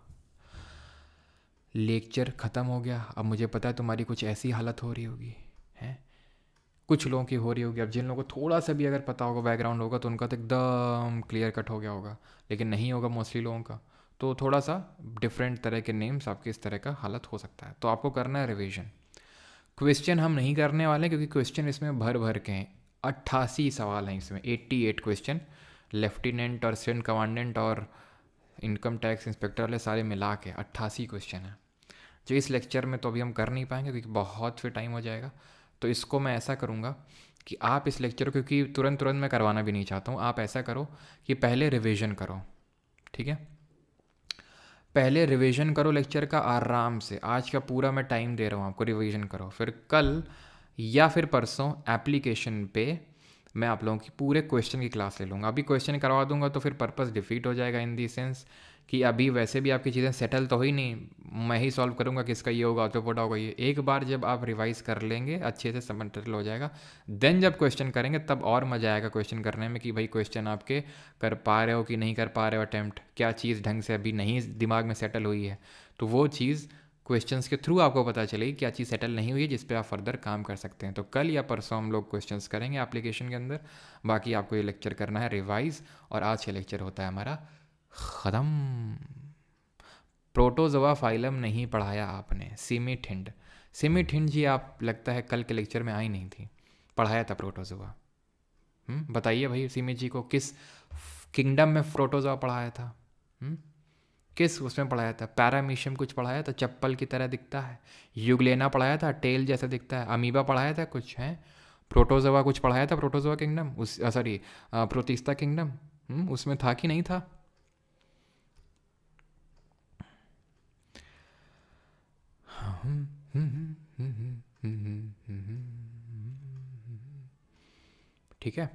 लेक्चर ख़त्म हो गया। अब मुझे पता है तुम्हारी कुछ ऐसी हालत हो रही होगी, हैं, कुछ लोगों की हो रही होगी। अब जिन लोगों को थोड़ा सा भी अगर पता होगा, बैकग्राउंड होगा, तो उनका तो एकदम क्लियर कट हो गया होगा, लेकिन नहीं होगा मोस्टली लोगों का। तो थोड़ा सा डिफरेंट तरह के नेम्स आपके इस तरह का हालत हो सकता है। तो आपको करना है रिवीजन। क्वेश्चन हम नहीं करने वाले क्योंकि क्वेश्चन इसमें भर भर के हैं। 88 सवाल हैं इसमें, 88 क्वेश्चन। लेफ्टिनेंट और असिस्टेंट कमांडेंट और इनकम टैक्स इंस्पेक्टर वाले सारे मिला के 88 क्वेश्चन हैं, जो इस लेक्चर में तो अभी हम कर नहीं पाएंगे क्योंकि बहुत फिर टाइम हो जाएगा। तो इसको मैं ऐसा करूँगा कि आप इस लेक्चर को, क्योंकि तुरंत तुरंत मैं करवाना भी नहीं चाहता हूँ, आप ऐसा करो कि पहले रिवीजन करो। ठीक है, पहले रिवीजन करो लेक्चर का आराम से। आज का पूरा मैं टाइम दे रहा हूँ आपको, रिवीजन करो। फिर कल या फिर परसों एप्लीकेशन पे मैं आप लोगों की पूरे क्वेश्चन की क्लास ले लूँगा। अभी क्वेश्चन करवा दूंगा तो फिर पर्पस डिफीट हो जाएगा, इन दी सेंस कि अभी वैसे भी आपकी चीज़ें सेटल तो ही नहीं, मैं ही सॉल्व करूँगा किसका ये होगा तो होगा ये। एक बार जब आप रिवाइज कर लेंगे अच्छे से, सब सेटल हो जाएगा, देन जब क्वेश्चन करेंगे तब और मज़ा आएगा क्वेश्चन करने में, कि भाई क्वेश्चन आपके कर पा रहे हो कि नहीं कर पा रहे हो अटैम्प्ट, क्या चीज़ ढंग से अभी नहीं दिमाग में सेटल हुई है, तो वो चीज़ क्वेश्चंस के थ्रू आपको पता चलेगी क्या चीज़ सेटल नहीं हुई है जिस पे आप फर्दर काम कर सकते हैं। तो कल या परसों हम लोग क्वेश्चंस करेंगे एप्लीकेशन के अंदर। बाकी आपको ये लेक्चर करना है रिवाइज, और आज का लेक्चर होता है हमारा ख़त्म। प्रोटोजोआ फाइलम नहीं पढ़ाया आपने। सिमिठिंड, सिमिठिंड जी आप लगता है कल के लेक्चर में आई नहीं थी, पढ़ाया था प्रोटोजोआ। बताइए भाई सिमी जी को किस किंगडम में प्रोटोजोआ पढ़ाया था? किस उसमें पढ़ाया था? पैरामीशियम कुछ पढ़ाया था, चप्पल की तरह दिखता है। यूग्लेना पढ़ाया था, टेल जैसा दिखता है। अमीबा पढ़ाया था कुछ, है। प्रोटोजोआ कुछ पढ़ाया था, प्रोटोजोआ किंगडम, उस सॉरी प्रोटिस्टा किंगडम, उसमें था कि नहीं था? ठीक है,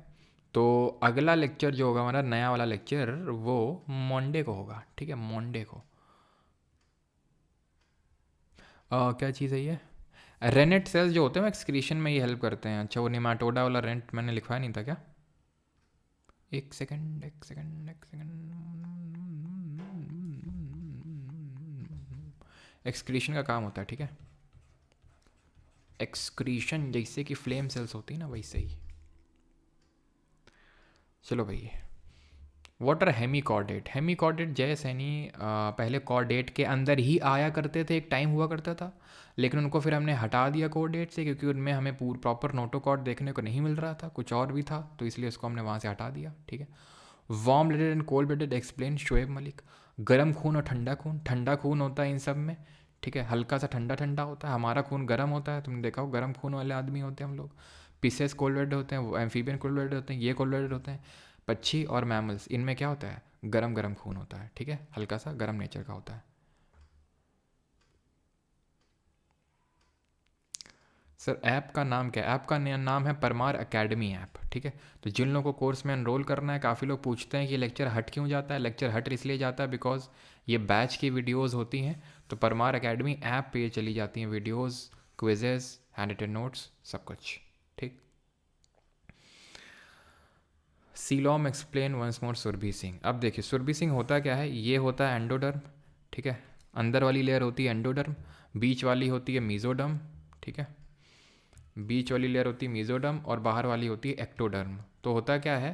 तो अगला लेक्चर जो होगा हमारा नया वाला लेक्चर वो मंडे को होगा। ठीक है, मंडे को। क्या चीज़ है ये? रेनेट सेल्स जो होते हैं वो एक्सक्रीशन में ये हेल्प करते हैं। अच्छा, वो निमाटोडा वाला रेंट मैंने लिखवाया नहीं था क्या? एक सेकंड एक सेकंड एक सेकंड। एक्सक्रीशन का काम होता है, ठीक है। एक्सक्रीशन जैसे कि फ्लेम सेल्स होती है ना, वैसे ही। चलो भाई, व्हाट आर हेमीकॉर्डेट? हेमीकॉर्डेट जय सैनी पहले कॉर्डेट के अंदर ही आया करते थे, एक टाइम हुआ करता था, लेकिन उनको फिर हमने हटा दिया कॉर्डेट से, क्योंकि उनमें हमें प्रॉपर नोटोकॉर्ड देखने को नहीं मिल रहा था, कुछ और भी था, तो इसलिए उसको हमने वहाँ से हटा दिया। ठीक है। Warm blooded and cold blooded explain Shoaib Malik. गर्म खून और ठंडा खून होता है इन सब में। ठीक है, हल्का सा ठंडा ठंडा होता है। हमारा खून गर्म होता है, तुमने देखा हो, गर्म खून वाले आदमी होते हैं हम लोग। पिसेस कोल्ड ब्लडेड होते हैं, एम्फीबियन कोल्ड ब्लडेड होते हैं, ये कोल्ड ब्लडेड होते हैं। पक्षी और मैमल्स, इनमें क्या होता है? गरम गरम खून होता है। ठीक है, हल्का सा गरम नेचर का होता है। सर ऐप का नाम क्या है? ऐप का नाम है परमार एकेडमी ऐप। ठीक है, तो जिन लोगों को कोर्स में एनरोल करना है, काफ़ी लोग पूछते हैं कि लेक्चर हट क्यों जाता है। लेक्चर हट इसलिए जाता है बिकॉज ये बैच की वीडियोस होती हैं, तो परमार एकेडमी ऐप पे ये चली जाती हैं videos, quizzes, hand written notes, सब कुछ। ठीक। Coelom explain once more Surabhi Singh. अब देखिए सुरभि सिंह होता क्या है, ये होता है एंडोडर्म। ठीक है, अंदर वाली लेयर होती है एंडोडर्म, बीच वाली होती है मीजोडर्म। ठीक है, बीच वाली लेयर होती है मीजोडर्म और बाहर वाली होती है एक्टोडर्म। तो होता क्या है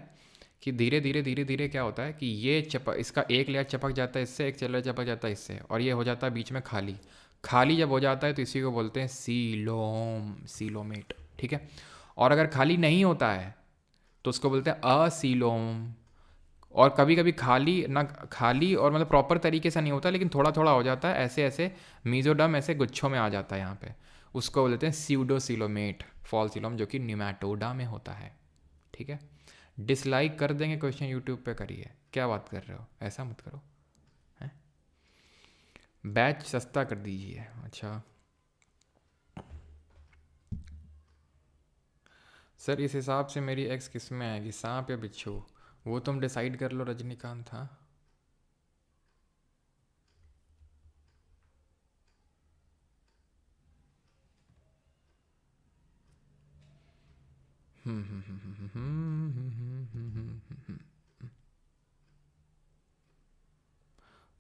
कि धीरे धीरे धीरे धीरे क्या होता है कि ये इसका एक लेयर चपक जाता है इससे, एक लेयर चपक जाता है इससे, और ये हो जाता है बीच में खाली। खाली जब हो जाता है तो इसी को बोलते हैं सीलोम, सीलोमेट। ठीक है, और अगर खाली नहीं होता है तो उसको बोलते हैं असीलोम। और कभी कभी खाली ना, खाली और मतलब प्रॉपर तरीके से नहीं होता, लेकिन थोड़ा थोड़ा हो जाता है, ऐसे ऐसे मीजोडर्म ऐसे गुच्छों में आ जाता है यहाँ पे, उसको बोलते हैं स्यूडोसीलोमेट फॉल्सीलोम, जो कि निमैटोडा में होता है। ठीक है, डिसलाइक कर देंगे क्वेश्चन यूट्यूब पे, करिए, क्या बात कर रहे हो, ऐसा मत करो। हैं, बैच सस्ता कर दीजिए। अच्छा सर, इस हिसाब से मेरी एक्स किस में आएगी, सांप या बिच्छू? वो तुम डिसाइड कर लो रजनीकांत। था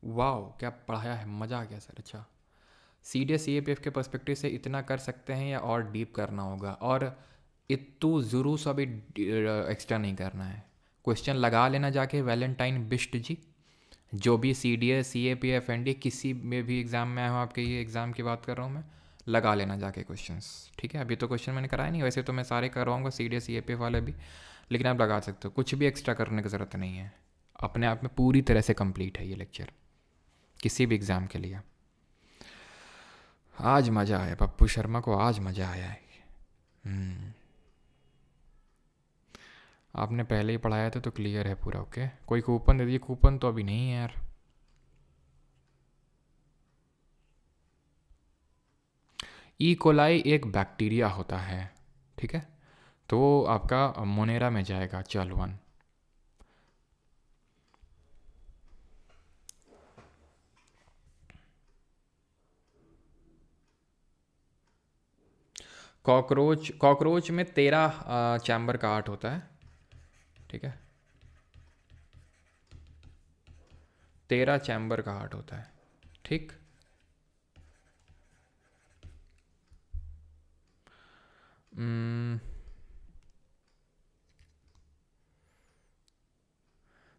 वाह, क्या पढ़ाया है, मज़ा आ गया सर। अच्छा, C D S C A P F के पर्सपेक्टिव से इतना कर सकते हैं या और डीप करना होगा? और इतू ज़रूर सा भी एक्स्ट्रा नहीं करना है। क्वेश्चन लगा लेना जाके, वैलेंटाइन बिष्ट जी, जो भी C D S C A P F N D किसी में भी एग्ज़ाम में आया हो, आपके ये एग्ज़ाम की बात कर रहा हूँ मैं, लगा लेना जाके क्वेश्चंस। ठीक है, अभी तो क्वेश्चन मैंने कराया नहीं, वैसे तो मैं सारे करवाऊँगा C D S C A P F वाले भी, लेकिन आप लगा सकते हो, कुछ भी एक्स्ट्रा करने की ज़रूरत नहीं है। अपने आप में पूरी तरह से कंप्लीट है ये लेक्चर किसी भी एग्ज़ाम के लिए। आज मज़ा आया, पप्पू शर्मा को आज मज़ा आया है। आपने पहले ही पढ़ाया था तो क्लियर है पूरा। ओके, कोई कूपन दे दीजिए। कूपन तो अभी नहीं है यार। ई कोलाई एक बैक्टीरिया होता है। ठीक है, तो वो आपका मोनेरा में जाएगा। चल वन। कॉकरोच, कॉकरोच में 13 चैम्बर का आर्ट होता है। ठीक है, 13 चैम्बर का हार्ट होता है। ठीक,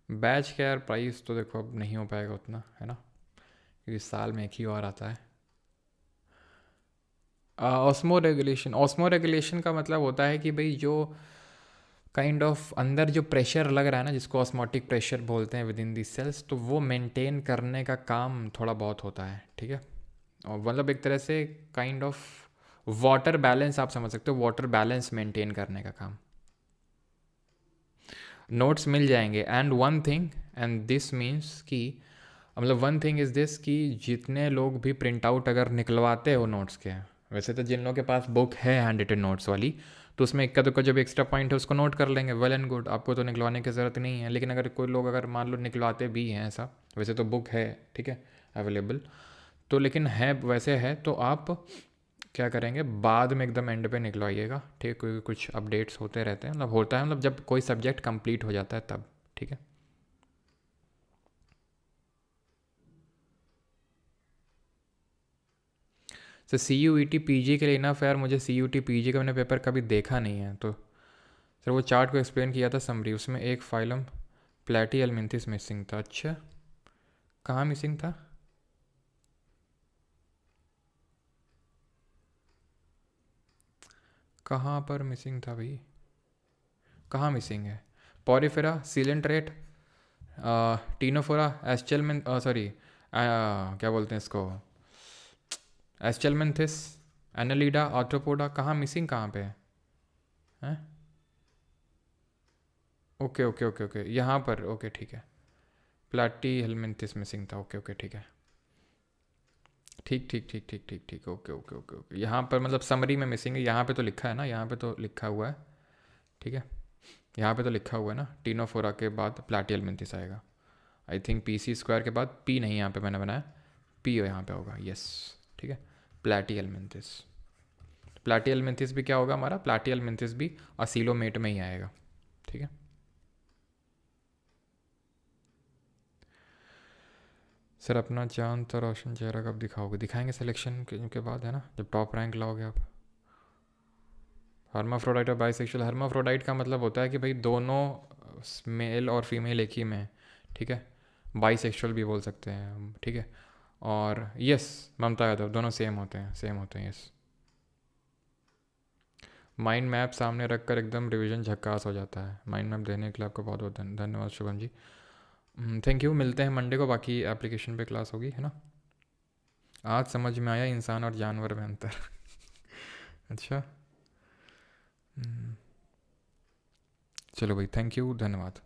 बैच का यार प्राइस तो देखो अब नहीं हो पाएगा उतना, है ना, क्योंकि साल में एक ही और आता है। ऑस्मो रेगुलेशन, ऑस्मो रेगुलेशन का मतलब होता है कि भाई जो काइंड ऑफ अंदर जो प्रेशर लग रहा है ना, जिसको ऑस्मोटिक प्रेशर बोलते हैं विद इन दी सेल्स, तो वो मेंटेन करने का काम थोड़ा बहुत होता है। ठीक है, और मतलब एक तरह से काइंड ऑफ वाटर बैलेंस आप समझ सकते हो, वाटर बैलेंस मेंटेन करने का काम। नोट्स मिल जाएंगे। And one thing, and this means कि मतलब वन थिंग इज़ दिस कि जितने लोग भी प्रिंट आउट अगर निकलवाते हो नोट्स के, वैसे तो जिन लोगों के पास बुक है हैंड रिटन नोट्स वाली, तो उसमें इक्का दुक्का जो भी एक्स्ट्रा पॉइंट है उसको नोट कर लेंगे, वेल एंड गुड, आपको तो निकलवाने की ज़रूरत नहीं है। लेकिन अगर कोई लोग अगर मान लो निकलवाते भी हैं ऐसा, वैसे तो बुक है ठीक है अवेलेबल, तो लेकिन है वैसे है तो आप क्या करेंगे, बाद में एकदम एंड पे निकलवाइएगा ठीक है, क्योंकि कुछ अपडेट्स होते रहते हैं, मतलब होता है, मतलब जब कोई सब्जेक्ट कंप्लीट हो जाता है तब, ठीक है। Sir C U E T P G के लिए इनफ है यार, मुझे C U T P G का मैंने पेपर कभी देखा नहीं है, तो सर वो चार्ट को एक्सप्लेन किया था समरी, उसमें एक फाइलम प्लेटी एलमिंथिस मिसिंग था। अच्छा, कहाँ मिसिंग था? कहाँ पर मिसिंग था भाई, कहाँ मिसिंग है? पॉरीफेरा, सीलेंट्रेट, टीनोफोरा, एस्चेलमेन, सॉरी क्या बोलते हैं इसको, एस्चेलमेंथिस, एनालीडा, ऑर्थोपोडा, कहाँ मिसिंग कहाँ पे है? हैं? ओके ओके ओके ओके, यहाँ पर ओके ठीक है, प्लाटी हेलमिंथिस मिसिंग था, ओके ओके ठीक है, ठीक ठीक ठीक ठीक ठीक ठीक, ओके ओके ओके ओके, यहाँ पर मतलब समरी में मिसिंग है, यहाँ पे तो लिखा है ना, यहाँ पे तो लिखा हुआ है ठीक है, यहाँ पे तो लिखा हुआ है ना, टीनोफोरा के बाद प्लाटी हेलमिंथिस आएगा। I think P C square के बाद पी नहीं यहाँ पे मैंने बनाया, पी यहाँ पे होगा, यस ठीक है, प्लाटी हेलमिंथिस। प्लाटी हेलमिंथिस भी क्या होगा हमारा, प्लाटी हेलमिंथिस भी असीलोमेट में ही आएगा ठीक है। सर अपना चांद और रोशन चेहरा कब दिखाओगे? दिखाएंगे सिलेक्शन के बाद है ना, जब टॉप रैंक लाओगे आप। हर्माफ्रोडाइट और बाइसेक्सुअल, हर्माफ्रोडाइट का मतलब होता है कि भाई दोनों मेल और फीमेल एक ही में है ठीक है, बाइसेक्सुअल भी बोल सकते हैं ठीक है। और यस ममता यादव, दोनों सेम होते हैं, सेम होते हैं यस। माइंड मैप सामने रख कर एकदम रिवीजन झक्कास हो जाता है। माइंड मैप देने के लिए आपको बहुत बहुत धन्यवाद शुभम जी, थैंक यू। मिलते हैं मंडे को, बाकी एप्लीकेशन पे क्लास होगी है ना। आज समझ में आया इंसान और जानवर में अंतर अच्छा, चलो भाई, थैंक यू, धन्यवाद।